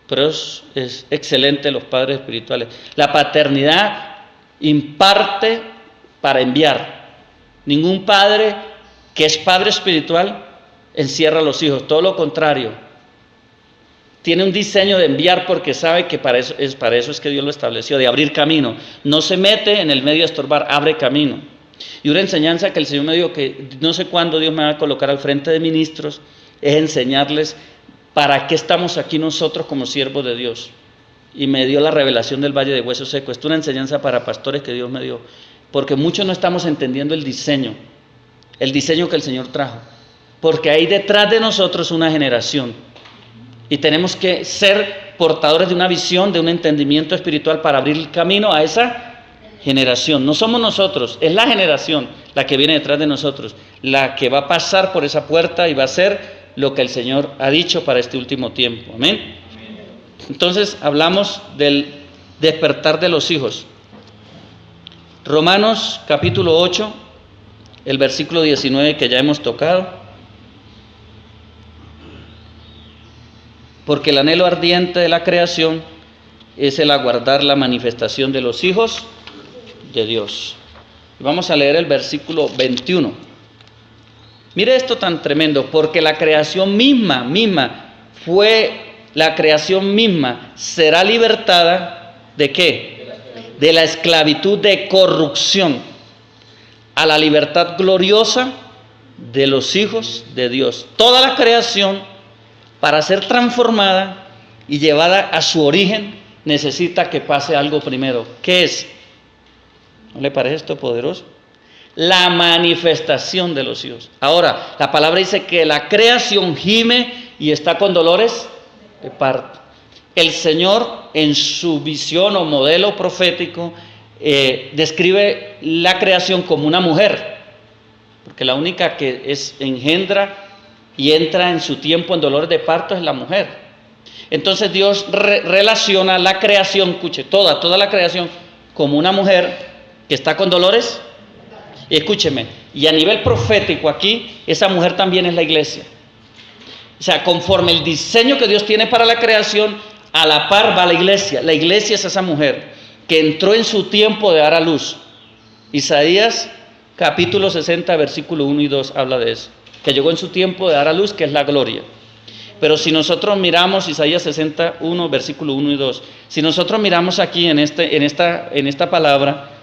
Pero es excelente los padres espirituales. La paternidad imparte para enviar. Ningún padre que es padre espiritual encierra a los hijos, todo lo contrario. Tiene un diseño de enviar, porque sabe que para eso es que Dios lo estableció, de abrir camino. No se mete en el medio a estorbar, abre camino. Y una enseñanza que el Señor me dijo, que no sé cuándo Dios me va a colocar al frente de ministros, es enseñarles para qué estamos aquí nosotros como siervos de Dios. Y me dio la revelación del Valle de Hueso Seco. Esto es una enseñanza para pastores que Dios me dio, porque muchos no estamos entendiendo el diseño que el Señor trajo, porque hay detrás de nosotros una generación, y tenemos que ser portadores de una visión, de un entendimiento espiritual para abrir el camino a esa generación. No somos nosotros, es la generación la que viene detrás de nosotros, la que va a pasar por esa puerta y va a hacer lo que el Señor ha dicho para este último tiempo. Amén. Entonces hablamos del despertar de los hijos. Romanos capítulo 8, el versículo 19 que ya hemos tocado. Porque el anhelo ardiente de la creación es el aguardar la manifestación de los hijos de Dios. Vamos a leer el versículo 21. Mire esto tan tremendo, porque la creación misma será libertada, ¿de qué? De la esclavitud de corrupción a la libertad gloriosa de los hijos de Dios. Toda la creación, para ser transformada y llevada a su origen, necesita que pase algo primero. ¿Qué es? ¿No le parece esto poderoso? La manifestación de los hijos. Ahora, la palabra dice que la creación gime y está con dolores de parto. El Señor, en su visión o modelo profético, describe la creación como una mujer, porque la única que engendra y entra en su tiempo en dolores de parto es la mujer. Entonces Dios relaciona la creación, escuche, toda la creación, como una mujer que está con dolores. Y escúcheme, y a nivel profético aquí, esa mujer también es la iglesia. O sea, conforme el diseño que Dios tiene para la creación, a la par va la iglesia. La iglesia es esa mujer que entró en su tiempo de dar a luz. Isaías capítulo 60, versículo 1 y 2 habla de eso. Que llegó en su tiempo de dar a luz, que es la gloria. Pero si nosotros miramos Isaías 61, versículo 1 y 2, si nosotros miramos aquí en esta palabra,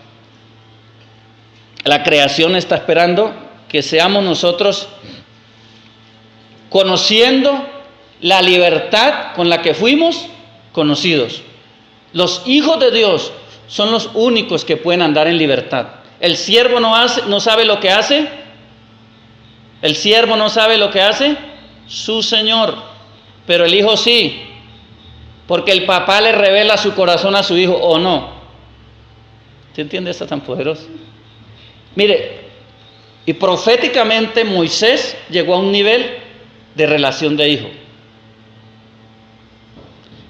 la creación está esperando que seamos nosotros conociendo la libertad con la que fuimos conocidos. Los hijos de Dios son los únicos que pueden andar en libertad. El siervo no sabe lo que hace. El siervo no sabe lo que hace su Señor, pero el hijo sí, porque el papá le revela su corazón a su hijo o no. ¿Se entiende esto tan poderoso? Mire, y proféticamente Moisés llegó a un nivel de relación de hijo.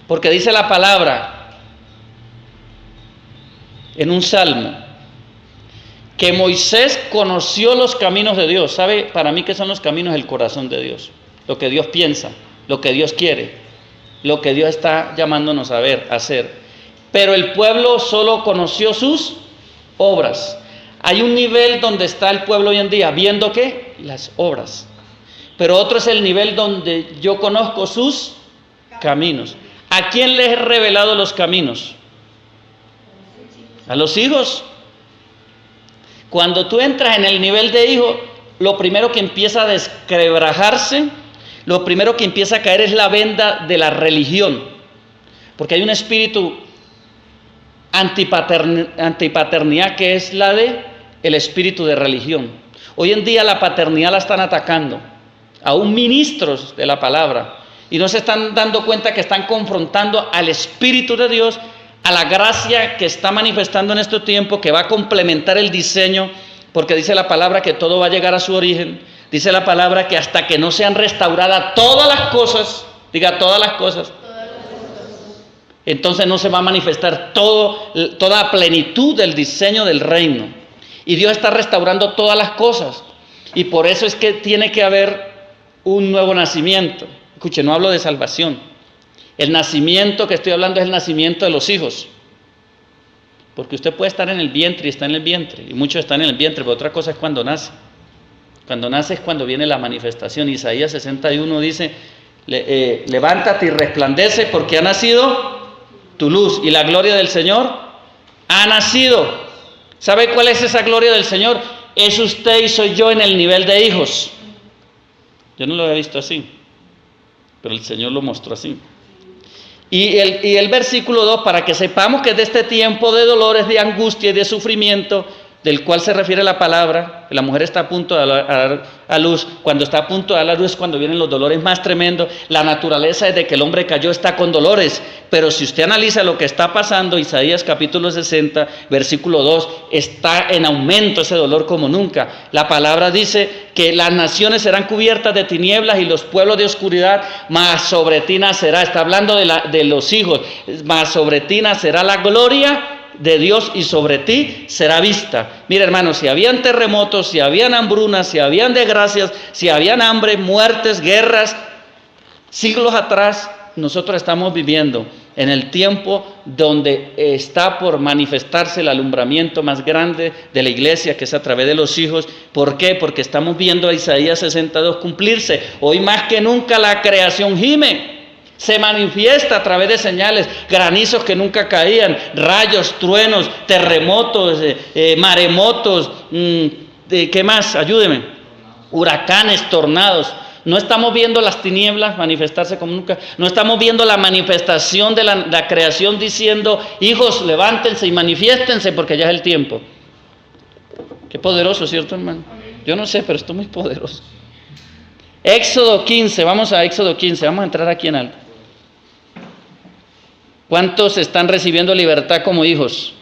Porque dice la palabra en un salmo que Moisés conoció los caminos de Dios. ¿Sabe para mí qué son los caminos? El corazón de Dios. Lo que Dios piensa, lo que Dios quiere, lo que Dios está llamándonos a ver, a hacer. Pero el pueblo solo conoció sus obras. Hay un nivel donde está el pueblo hoy en día, viendo ¿qué? Las obras. Pero otro es el nivel donde yo conozco sus caminos. ¿A quién les he revelado los caminos? A los hijos. Cuando tú entras en el nivel de hijo, lo primero que empieza a desquebrajarse, lo primero que empieza a caer es la venda de la religión. Porque hay un espíritu antipaternidad que es la de el espíritu de religión. Hoy en día la paternidad la están atacando, aún ministros de la palabra, y no se están dando cuenta que están confrontando al Espíritu de Dios, a la gracia que está manifestando en este tiempo, que va a complementar el diseño, porque dice la palabra que todo va a llegar a su origen. Dice la palabra que hasta que no sean restauradas todas las cosas, diga todas las cosas, entonces no se va a manifestar toda plenitud del diseño del reino. Y Dios está restaurando todas las cosas. Y por eso es que tiene que haber un nuevo nacimiento. Escuche, no hablo de salvación. El nacimiento que estoy hablando es el nacimiento de los hijos. Porque usted puede estar en el vientre y está en el vientre. Y muchos están en el vientre, pero otra cosa es cuando nace. Cuando nace es cuando viene la manifestación. Isaías 61 dice, levántate y resplandece porque ha nacido tu luz y la gloria del Señor ha nacido. ¿Sabe cuál es esa gloria del Señor? Es usted y soy yo en el nivel de hijos. Yo no lo había visto así, pero el Señor lo mostró así. Y el versículo 2, para que sepamos que de este tiempo de dolores, de angustia y de sufrimiento, del cual se refiere la palabra, la mujer está a punto de dar a luz. Cuando está a punto de dar a luz es cuando vienen los dolores más tremendos. La naturaleza desde que el hombre cayó está con dolores, pero si usted analiza lo que está pasando, Isaías capítulo 60, versículo 2, está en aumento ese dolor como nunca. La palabra dice que las naciones serán cubiertas de tinieblas y los pueblos de oscuridad, mas sobre ti nacerá, está hablando de los hijos, mas sobre ti nacerá la gloria de Dios y sobre ti será vista. Mira, hermanos, si habían terremotos, si habían hambrunas, si habían desgracias, si habían hambre, muertes, guerras, siglos atrás, nosotros estamos viviendo en el tiempo donde está por manifestarse el alumbramiento más grande de la iglesia, que es a través de los hijos. ¿Por qué? Porque estamos viendo a Isaías 62 cumplirse. Hoy más que nunca la creación gime. Se manifiesta a través de señales, granizos que nunca caían, rayos, truenos, terremotos, maremotos, ¿qué más? Ayúdeme. Huracanes, tornados. No estamos viendo las tinieblas manifestarse como nunca. No estamos viendo la manifestación de la creación diciendo, hijos, levántense y manifiéstense porque ya es el tiempo. Qué poderoso, ¿cierto, hermano? Yo no sé, pero esto es muy poderoso. Éxodo 15, vamos a Éxodo 15, vamos a entrar aquí en algo. ¿Cuántos están recibiendo libertad como hijos?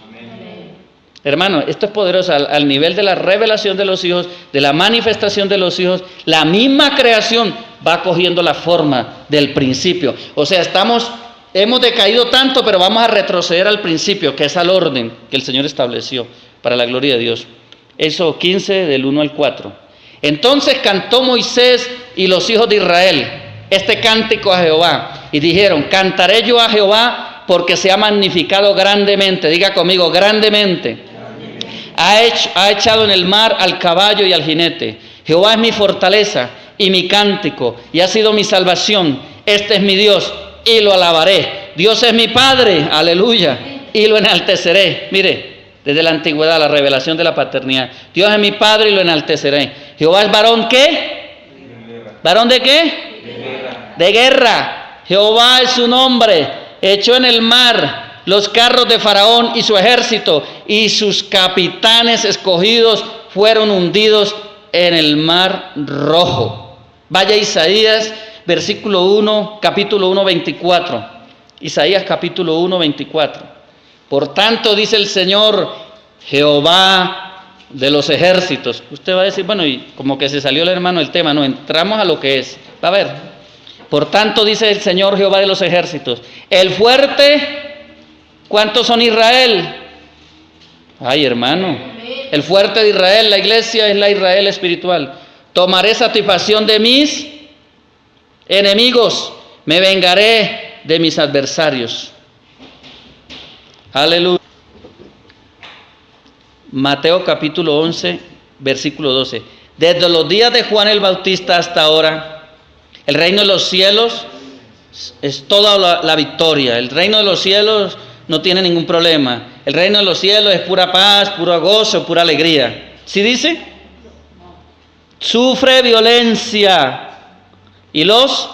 Hermano, esto es poderoso, al nivel de la revelación de los hijos, de la manifestación de los hijos, la misma creación va cogiendo la forma del principio. O sea, hemos decaído tanto, pero vamos a retroceder al principio, que es al orden que el Señor estableció para la gloria de Dios. Éxodo 15, del 1 al 4. Entonces cantó Moisés y los hijos de Israel este cántico a Jehová, y dijeron, cantaré yo a Jehová porque se ha magnificado grandemente. Diga conmigo, grandemente. Ha echado en el mar al caballo y al jinete. Jehová es mi fortaleza y mi cántico, y ha sido mi salvación. Este es mi Dios, y lo alabaré. Dios es mi Padre, aleluya, y lo enalteceré. Mire, desde la antigüedad, la revelación de la paternidad. Dios es mi Padre y lo enalteceré. Jehová es varón, ¿qué? ¿Varón de qué? De guerra. Jehová es su nombre. Echó en el mar los carros de Faraón y su ejército, y sus capitanes escogidos fueron hundidos en el mar rojo. Vaya Isaías, versículo 1, capítulo 1, 24. Isaías capítulo 1, 24. Por tanto, dice el Señor, Jehová de los ejércitos. Usted va a decir, bueno, y como que se salió el hermano el tema, no, entramos a lo que es. Va a ver. Por tanto, dice el Señor Jehová de los ejércitos, el fuerte. ¿Cuántos son Israel? Ay, hermano, el fuerte de Israel, la iglesia es la Israel espiritual. Tomaré satisfacción de mis enemigos, me vengaré de mis adversarios. Aleluya. Mateo capítulo 11, versículo 12. Desde los días de Juan el Bautista hasta ahora, el reino de los cielos es toda la victoria. El reino de los cielos no tiene ningún problema. El reino de los cielos es pura paz, puro gozo, pura alegría. ¿Sí dice? Sufre violencia. ¿Y los?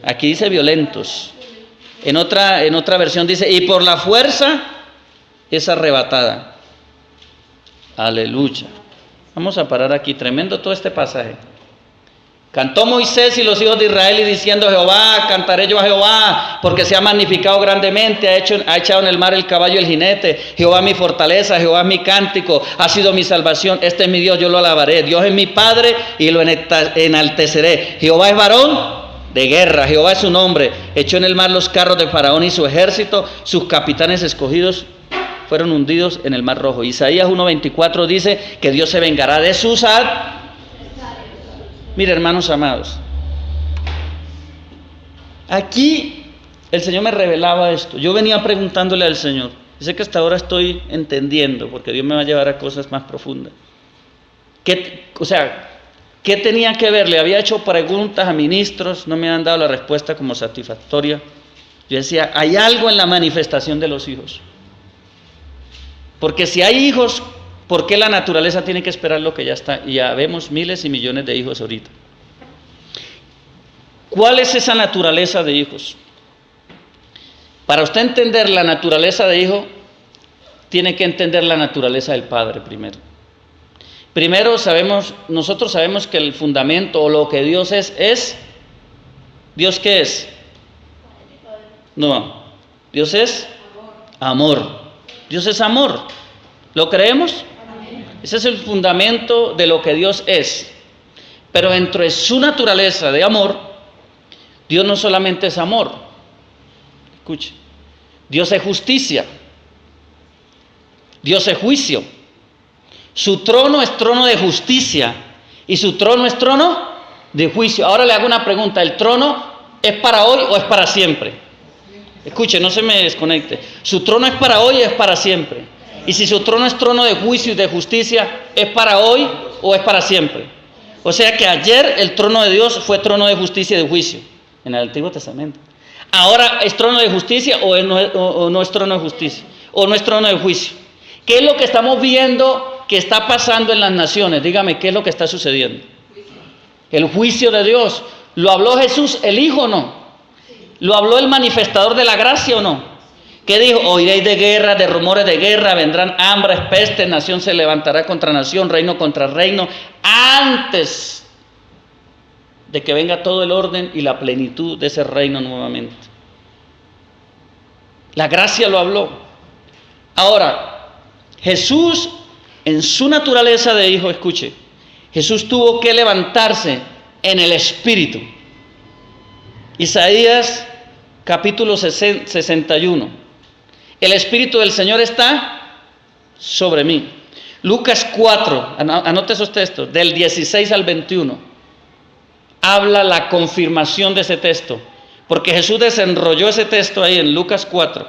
Aquí dice violentos. En otra versión dice, y por la fuerza es arrebatada. Aleluya. Vamos a parar aquí. Tremendo todo este pasaje. Cantó Moisés y los hijos de Israel y diciendo, Jehová, cantaré yo a Jehová, porque se ha magnificado grandemente, ha echado en el mar el caballo y el jinete. Jehová mi fortaleza, Jehová mi cántico, ha sido mi salvación. Este es mi Dios, yo lo alabaré. Dios es mi Padre y lo enalteceré. Jehová es varón de guerra, Jehová es su nombre. Echó en el mar los carros de Faraón y su ejército, sus capitanes escogidos fueron hundidos en el mar rojo. Isaías 1:24 dice que Dios se vengará de sus adversarios. Mire, hermanos amados, aquí el Señor me revelaba esto. Yo venía preguntándole al Señor. Sé que hasta ahora estoy entendiendo, porque Dios me va a llevar a cosas más profundas. ¿Qué tenía que ver? Le había hecho preguntas a ministros, no me han dado la respuesta como satisfactoria. Yo decía, hay algo en la manifestación de los hijos. Porque si hay hijos, ¿por qué la naturaleza tiene que esperar lo que ya está? Y ya vemos miles y millones de hijos ahorita. ¿Cuál es esa naturaleza de hijos? Para usted entender la naturaleza de hijo, tiene que entender la naturaleza del padre primero. Primero nosotros sabemos que el fundamento o lo que Dios es, ¿Dios qué es? No, Dios es amor. Dios es amor. ¿Lo creemos? Ese es el fundamento de lo que Dios es. Pero dentro de su naturaleza de amor, Dios no solamente es amor. Escuche. Dios es justicia. Dios es juicio. Su trono es trono de justicia y su trono es trono de juicio. Ahora le hago una pregunta, ¿el trono es para hoy o es para siempre? Escuche, no se me desconecte. ¿Su trono es para hoy o es para siempre? Y si su trono es trono de juicio y de justicia, ¿es para hoy o es para siempre? O sea que ayer el trono de Dios fue trono de justicia y de juicio en el Antiguo Testamento. Ahora es trono de justicia o no es trono de justicia, o no es trono de juicio. ¿Qué es lo que estamos viendo que está pasando en las naciones? Dígame, ¿qué es lo que está sucediendo? El juicio de Dios. ¿Lo habló Jesús, el Hijo, o no? ¿Lo habló el manifestador de la gracia o no? ¿Qué dijo? Oiréis de guerra, de rumores de guerra, vendrán hambres, pestes, nación se levantará contra nación, reino contra reino, antes de que venga todo el orden y la plenitud de ese reino nuevamente. La gracia lo habló. Ahora, Jesús, en su naturaleza de hijo, escuche, Jesús tuvo que levantarse en el Espíritu. Isaías capítulo 61. El Espíritu del Señor está sobre mí. Lucas 4, anote esos textos, del 16 al 21. Habla la confirmación de ese texto, porque Jesús desenrolló ese texto ahí en Lucas 4,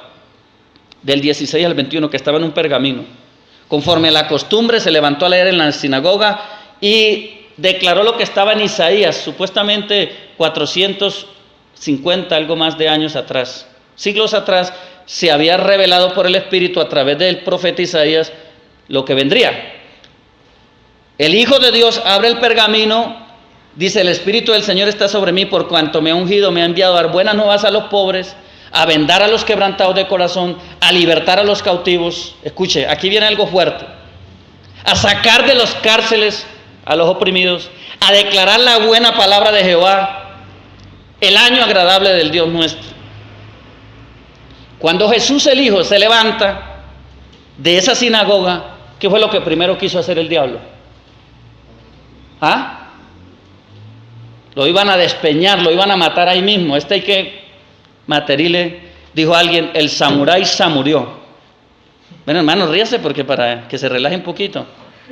del 16 al 21, que estaba en un pergamino. Conforme a la costumbre, se levantó a leer en la sinagoga y declaró lo que estaba en Isaías, supuestamente 450, algo más de años atrás. Siglos atrás, se había revelado por el Espíritu a través del profeta Isaías lo que vendría. El Hijo de Dios abre el pergamino, dice: el Espíritu del Señor está sobre mí, por cuanto me ha ungido, me ha enviado a dar buenas nuevas a los pobres, a vendar a los quebrantados de corazón, a libertar a los cautivos. Escuche, aquí viene algo fuerte. A sacar de las cárceles a los oprimidos, a declarar la buena palabra de Jehová, el año agradable del Dios nuestro. Cuando Jesús el Hijo se levanta de esa sinagoga, ¿qué fue lo que primero quiso hacer el diablo? ¿Ah? Lo iban a despeñar, lo iban a matar ahí mismo. Hay que materile, dijo alguien, el samurái se murió. Bueno, hermano, ríase porque para que se relaje un poquito.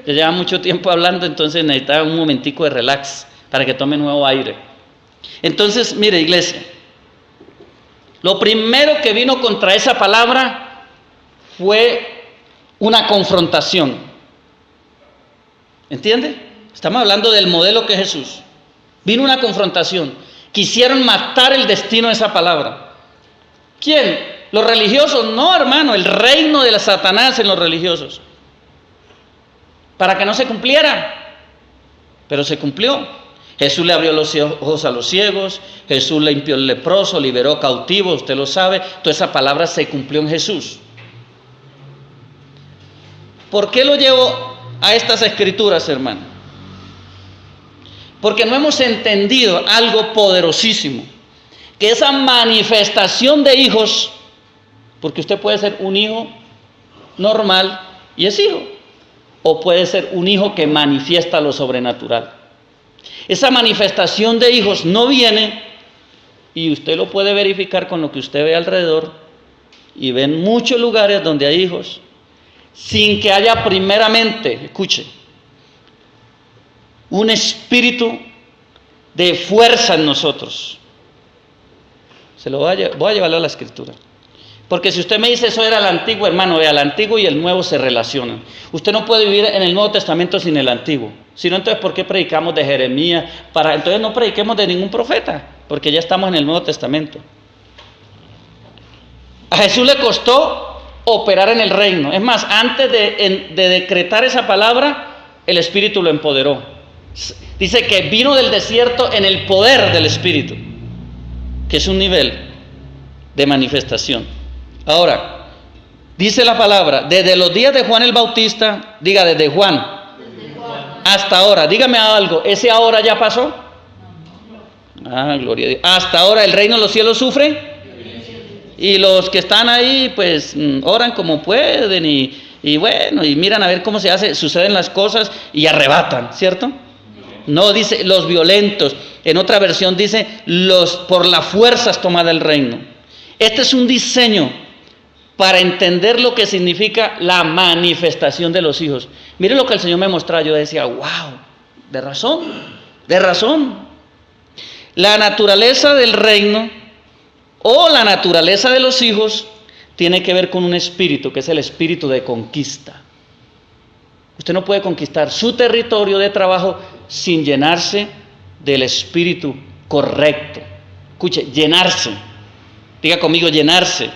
Ya lleva mucho tiempo hablando, entonces necesitaba un momentico de relax para que tome nuevo aire. Entonces, mire, iglesia, lo primero que vino contra esa palabra fue una confrontación. ¿Entiende? Estamos hablando del modelo que es Jesús. Vino una confrontación. Quisieron matar el destino de esa palabra. ¿Quién? ¿Los religiosos? No, hermano, el reino de la Satanás en los religiosos. Para que no se cumpliera. Pero se cumplió. Jesús le abrió los ojos a los ciegos, Jesús limpió el leproso, liberó cautivos, usted lo sabe. Toda esa palabra se cumplió en Jesús. ¿Por qué lo llevo a estas escrituras, hermano? Porque no hemos entendido algo poderosísimo, que esa manifestación de hijos, porque usted puede ser un hijo normal y es hijo, o puede ser un hijo que manifiesta lo sobrenatural. Esa manifestación de hijos no viene, y usted lo puede verificar con lo que usted ve alrededor, y ve en muchos lugares donde hay hijos, sin que haya primeramente, escuche, un espíritu de fuerza en nosotros. Voy a llevarlo a la escritura. Porque si usted me dice eso era el antiguo, hermano, vea, el antiguo y el nuevo se relacionan. Usted no puede vivir en el Nuevo Testamento sin el antiguo. Si no, entonces, ¿por qué predicamos de Jeremías? Entonces no prediquemos de ningún profeta, porque ya estamos en el Nuevo Testamento. A Jesús le costó operar en el reino. Es más, antes de decretar esa palabra, el Espíritu lo empoderó. Dice que vino del desierto en el poder del Espíritu, que es un nivel de manifestación. Ahora, dice la palabra, desde los días de Juan el Bautista, diga desde Juan hasta ahora, dígame algo, ¿ese ahora ya pasó? Ah, gloria a Dios. Hasta ahora el reino de los cielos sufre, y los que están ahí pues oran como pueden y bueno, y miran a ver cómo se hace, suceden las cosas y arrebatan, ¿cierto? No dice los violentos, en otra versión dice los por las fuerzas tomada el reino. Este es un diseño para entender lo que significa la manifestación de los hijos. Mire lo que el Señor me mostraba, yo decía, wow, de razón. La naturaleza del reino o la naturaleza de los hijos tiene que ver con un espíritu, que es el espíritu de conquista. Usted no puede conquistar su territorio de trabajo sin llenarse del espíritu correcto. Escuche, llenarse. Diga conmigo, llenarse.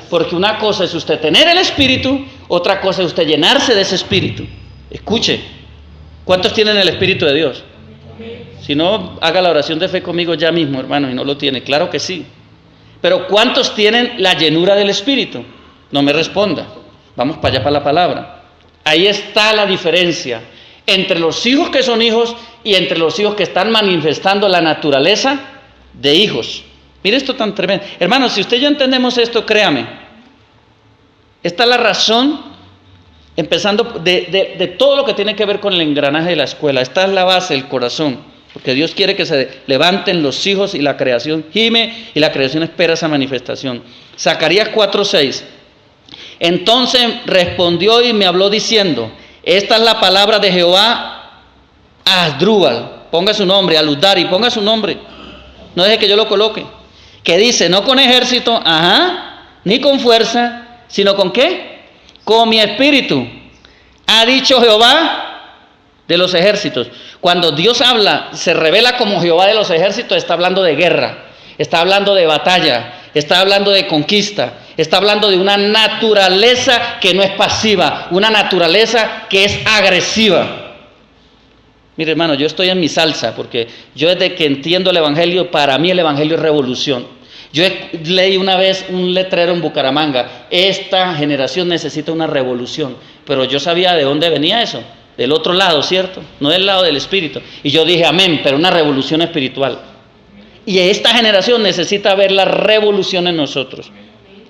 Porque una cosa es usted tener el espíritu, otra cosa es usted llenarse de ese espíritu. Escuche, ¿cuántos tienen el espíritu de Dios? Si no, haga la oración de fe conmigo ya mismo, hermano, y no lo tiene. Claro que sí. Pero ¿cuántos tienen la llenura del espíritu? No me responda. Vamos para allá, para la palabra. Ahí está la diferencia entre los hijos que son hijos y entre los hijos que están manifestando la naturaleza de hijos. Mire esto tan tremendo. Hermanos, si usted y yo entendemos esto, créame. Esta es la razón, empezando de todo lo que tiene que ver con el engranaje de la escuela. Esta es la base, el corazón. Porque Dios quiere que se levanten los hijos y la creación gime y la creación espera esa manifestación. Zacarías 4:6. Entonces respondió y me habló diciendo, esta es la palabra de Jehová a Asdrúbal, ponga su nombre, a Luzdari, ponga su nombre, no deje que yo lo coloque, que dice, no con ejército, ni con fuerza, sino con ¿qué? Con mi espíritu, ha dicho Jehová de los ejércitos. Cuando Dios habla, se revela como Jehová de los ejércitos, está hablando de guerra, está hablando de batalla, está hablando de conquista, está hablando de una naturaleza que no es pasiva, una naturaleza que es agresiva. Mire, hermano, yo estoy en mi salsa, porque yo desde que entiendo el Evangelio, para mí el Evangelio es revolución. Yo leí una vez un letrero en Bucaramanga, esta generación necesita una revolución, pero yo sabía de dónde venía eso, del otro lado, ¿cierto? No del lado del espíritu. Y yo dije, amén, pero una revolución espiritual. Y esta generación necesita ver la revolución en nosotros.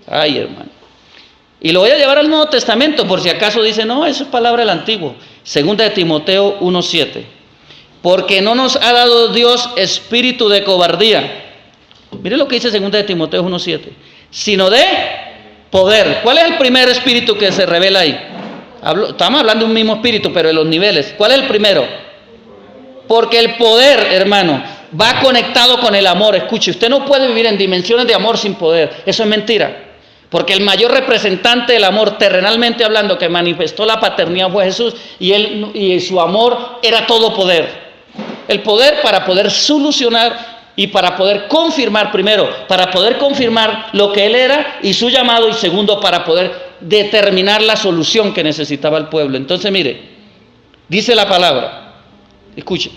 Ay, hermano. Y lo voy a llevar al Nuevo Testamento, por si acaso dice, no, eso es palabra del Antiguo. Segunda de Timoteo 1:7. Porque no nos ha dado Dios espíritu de cobardía. Mire lo que dice segunda de Timoteo 1:7. Sino de poder. ¿Cuál es el primer espíritu que se revela ahí? Estamos hablando de un mismo espíritu, pero de los niveles. ¿Cuál es el primero? Porque el poder, hermano, va conectado con el amor. Escuche, usted no puede vivir en dimensiones de amor sin poder. Eso es mentira. Porque el mayor representante del amor, terrenalmente hablando, que manifestó la paternidad fue Jesús, y su amor era todo poder. El poder para poder solucionar y para poder confirmar, primero, para poder confirmar lo que él era y su llamado, y segundo, para poder determinar la solución que necesitaba el pueblo. Entonces, mire, dice la palabra, escuche,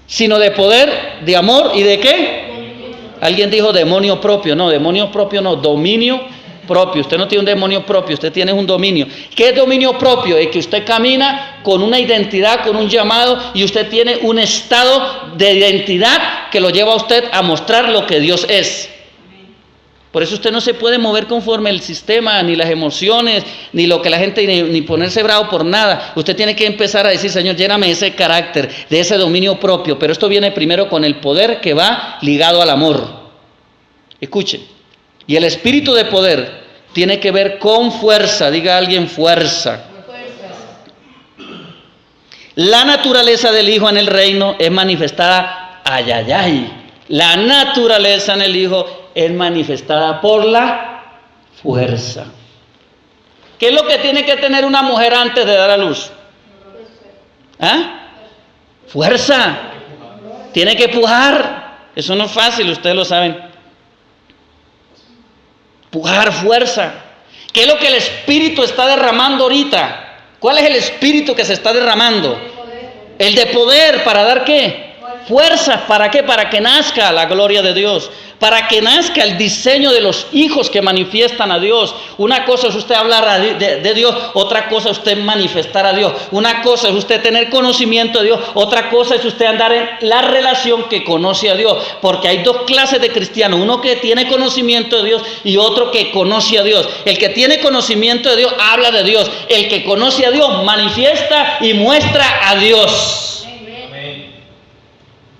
sino de poder, de amor y de ¿qué? Alguien dijo demonio propio. No, demonio propio no, dominio propio. Usted no tiene un demonio propio, usted tiene un dominio. ¿Qué es dominio propio? Es que usted camina con una identidad, con un llamado, y usted tiene un estado de identidad que lo lleva a usted a mostrar lo que Dios es. Por eso usted no se puede mover conforme el sistema, ni las emociones, ni lo que la gente, ni ponerse bravo por nada. Usted tiene que empezar a decir, Señor, lléname de ese carácter, de ese dominio propio. Pero esto viene primero con el poder que va ligado al amor. Escuche, y el espíritu de poder tiene que ver con fuerza. Diga a alguien fuerza. La naturaleza del Hijo en el reino es manifestada, la naturaleza en el Hijo es manifestada por la fuerza. ¿Qué es lo que tiene que tener una mujer antes de dar a luz? Fuerza. Tiene que pujar. Eso no es fácil, ustedes lo saben. Pujar, fuerza. ¿Qué es lo que el Espíritu está derramando ahorita? ¿Cuál es el Espíritu que se está derramando? El de poder. ¿Para dar qué? Fuerza. ¿Para qué? Para que nazca la gloria de Dios, para que nazca el diseño de los hijos que manifiestan a Dios. Una cosa es usted hablar de Dios, otra cosa es usted manifestar a Dios. Una cosa es usted tener conocimiento de Dios, otra cosa es usted andar en la relación que conoce a Dios. Porque hay dos clases de cristianos, uno que tiene conocimiento de Dios y otro que conoce a Dios. El que tiene conocimiento de Dios habla de Dios, el que conoce a Dios manifiesta y muestra a Dios.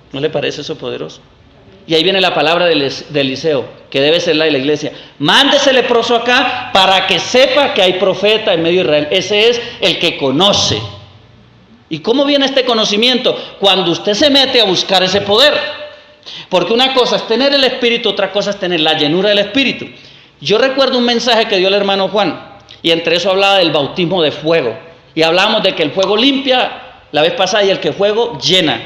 ¿No le parece eso poderoso? Y ahí viene la palabra de Eliseo, que debe ser la de la iglesia. Mande ese leproso acá para que sepa que hay profeta en medio de Israel. Ese es el que conoce. ¿Y cómo viene este conocimiento? Cuando usted se mete a buscar ese poder. Porque una cosa es tener el Espíritu, otra cosa es tener la llenura del Espíritu. Yo recuerdo un mensaje que dio el hermano Juan, y entre eso hablaba del bautismo de fuego. Y hablábamos de que el fuego limpia la vez pasada y el que fuego llena.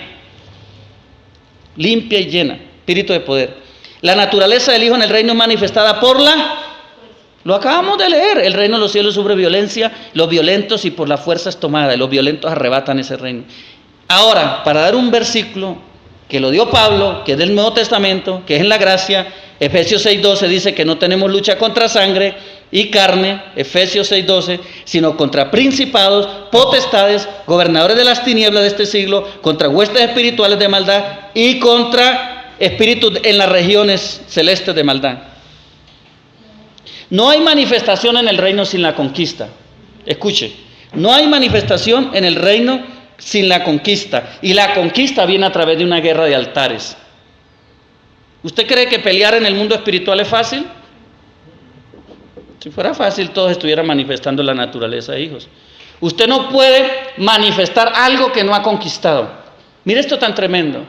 Limpia y llena. Espíritu de poder. La naturaleza del Hijo en el reino es manifestada por lo acabamos de leer. El reino de los cielos sufre violencia, los violentos y por la fuerza es tomada. Y los violentos arrebatan ese reino. Ahora, para dar un versículo que lo dio Pablo, que es del Nuevo Testamento, que es en la gracia, Efesios 6:12 dice que no tenemos lucha contra sangre y carne, Efesios 6:12, sino contra principados, potestades, gobernadores de las tinieblas de este siglo, contra huestes espirituales de maldad y contra espíritus en las regiones celestes de maldad. No hay manifestación en el reino sin la conquista. Escuche, no hay manifestación en el reino sin la conquista. Y la conquista viene a través de una guerra de altares. ¿Usted cree que pelear en el mundo espiritual es fácil? Si fuera fácil, todos estuvieran manifestando la naturaleza de hijos. Usted no puede manifestar algo que no ha conquistado. Mire esto tan tremendo.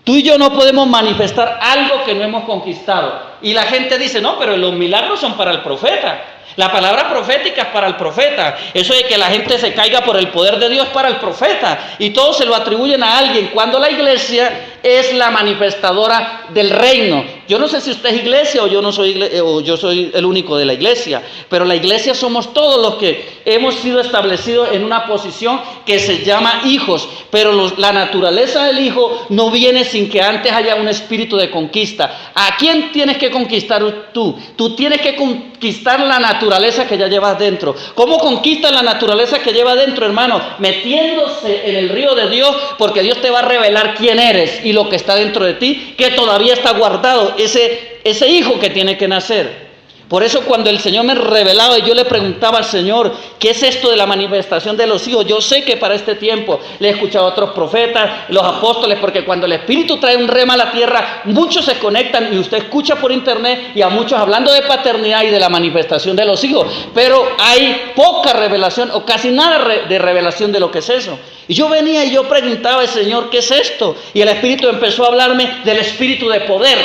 Tú y yo no podemos manifestar algo que no hemos conquistado. Y la gente dice, no, pero los milagros son para el profeta. La palabra profética es para el profeta. Eso de que la gente se caiga por el poder de Dios es para el profeta. Y todos se lo atribuyen a alguien, cuando la iglesia es la manifestadora del reino. Yo no sé si usted es iglesia o yo soy el único de la iglesia, pero la iglesia somos todos los que hemos sido establecidos en una posición que se llama hijos. Pero la naturaleza del hijo no viene sin que antes haya un espíritu de conquista. ¿A quién tienes que conquistar tú? Tú tienes que conquistar la naturaleza que ya llevas dentro. ¿Cómo conquistas la naturaleza que llevas dentro, hermano? Metiéndose en el río de Dios, porque Dios te va a revelar quién eres y lo que está dentro de ti, que todavía está guardado, ese hijo que tiene que nacer. Por eso cuando el Señor me revelaba y yo le preguntaba al Señor, ¿qué es esto de la manifestación de los hijos? Yo sé que para este tiempo le he escuchado a otros profetas, los apóstoles, porque cuando el Espíritu trae un rema a la tierra, muchos se conectan y usted escucha por internet y a muchos hablando de paternidad y de la manifestación de los hijos, pero hay poca revelación o casi nada de revelación de lo que es eso. Y yo venía y yo preguntaba al Señor, ¿qué es esto? Y el Espíritu empezó a hablarme del espíritu de poder.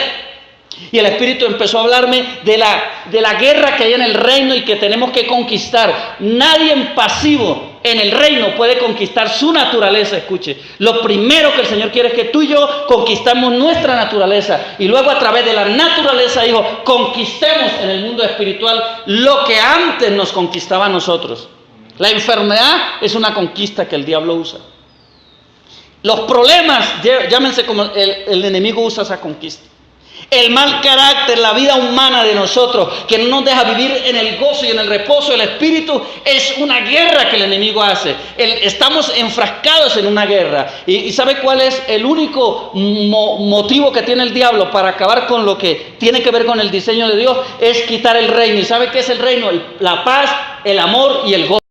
Y el Espíritu empezó a hablarme de la guerra que hay en el reino y que tenemos que conquistar. Nadie en pasivo en el reino puede conquistar su naturaleza. Escuche, lo primero que el Señor quiere es que tú y yo conquistamos nuestra naturaleza. Y luego a través de la naturaleza, hijo, conquistemos en el mundo espiritual lo que antes nos conquistaba a nosotros. La enfermedad es una conquista que el diablo usa. Los problemas, llámense como el enemigo usa esa conquista. El mal carácter, la vida humana de nosotros, que no nos deja vivir en el gozo y en el reposo del Espíritu, es una guerra que el enemigo hace. Estamos enfrascados en una guerra. ¿Y sabe cuál es el único motivo que tiene el diablo para acabar con lo que tiene que ver con el diseño de Dios? Es quitar el reino. ¿Y sabe qué es el reino? La paz, el amor y el gozo.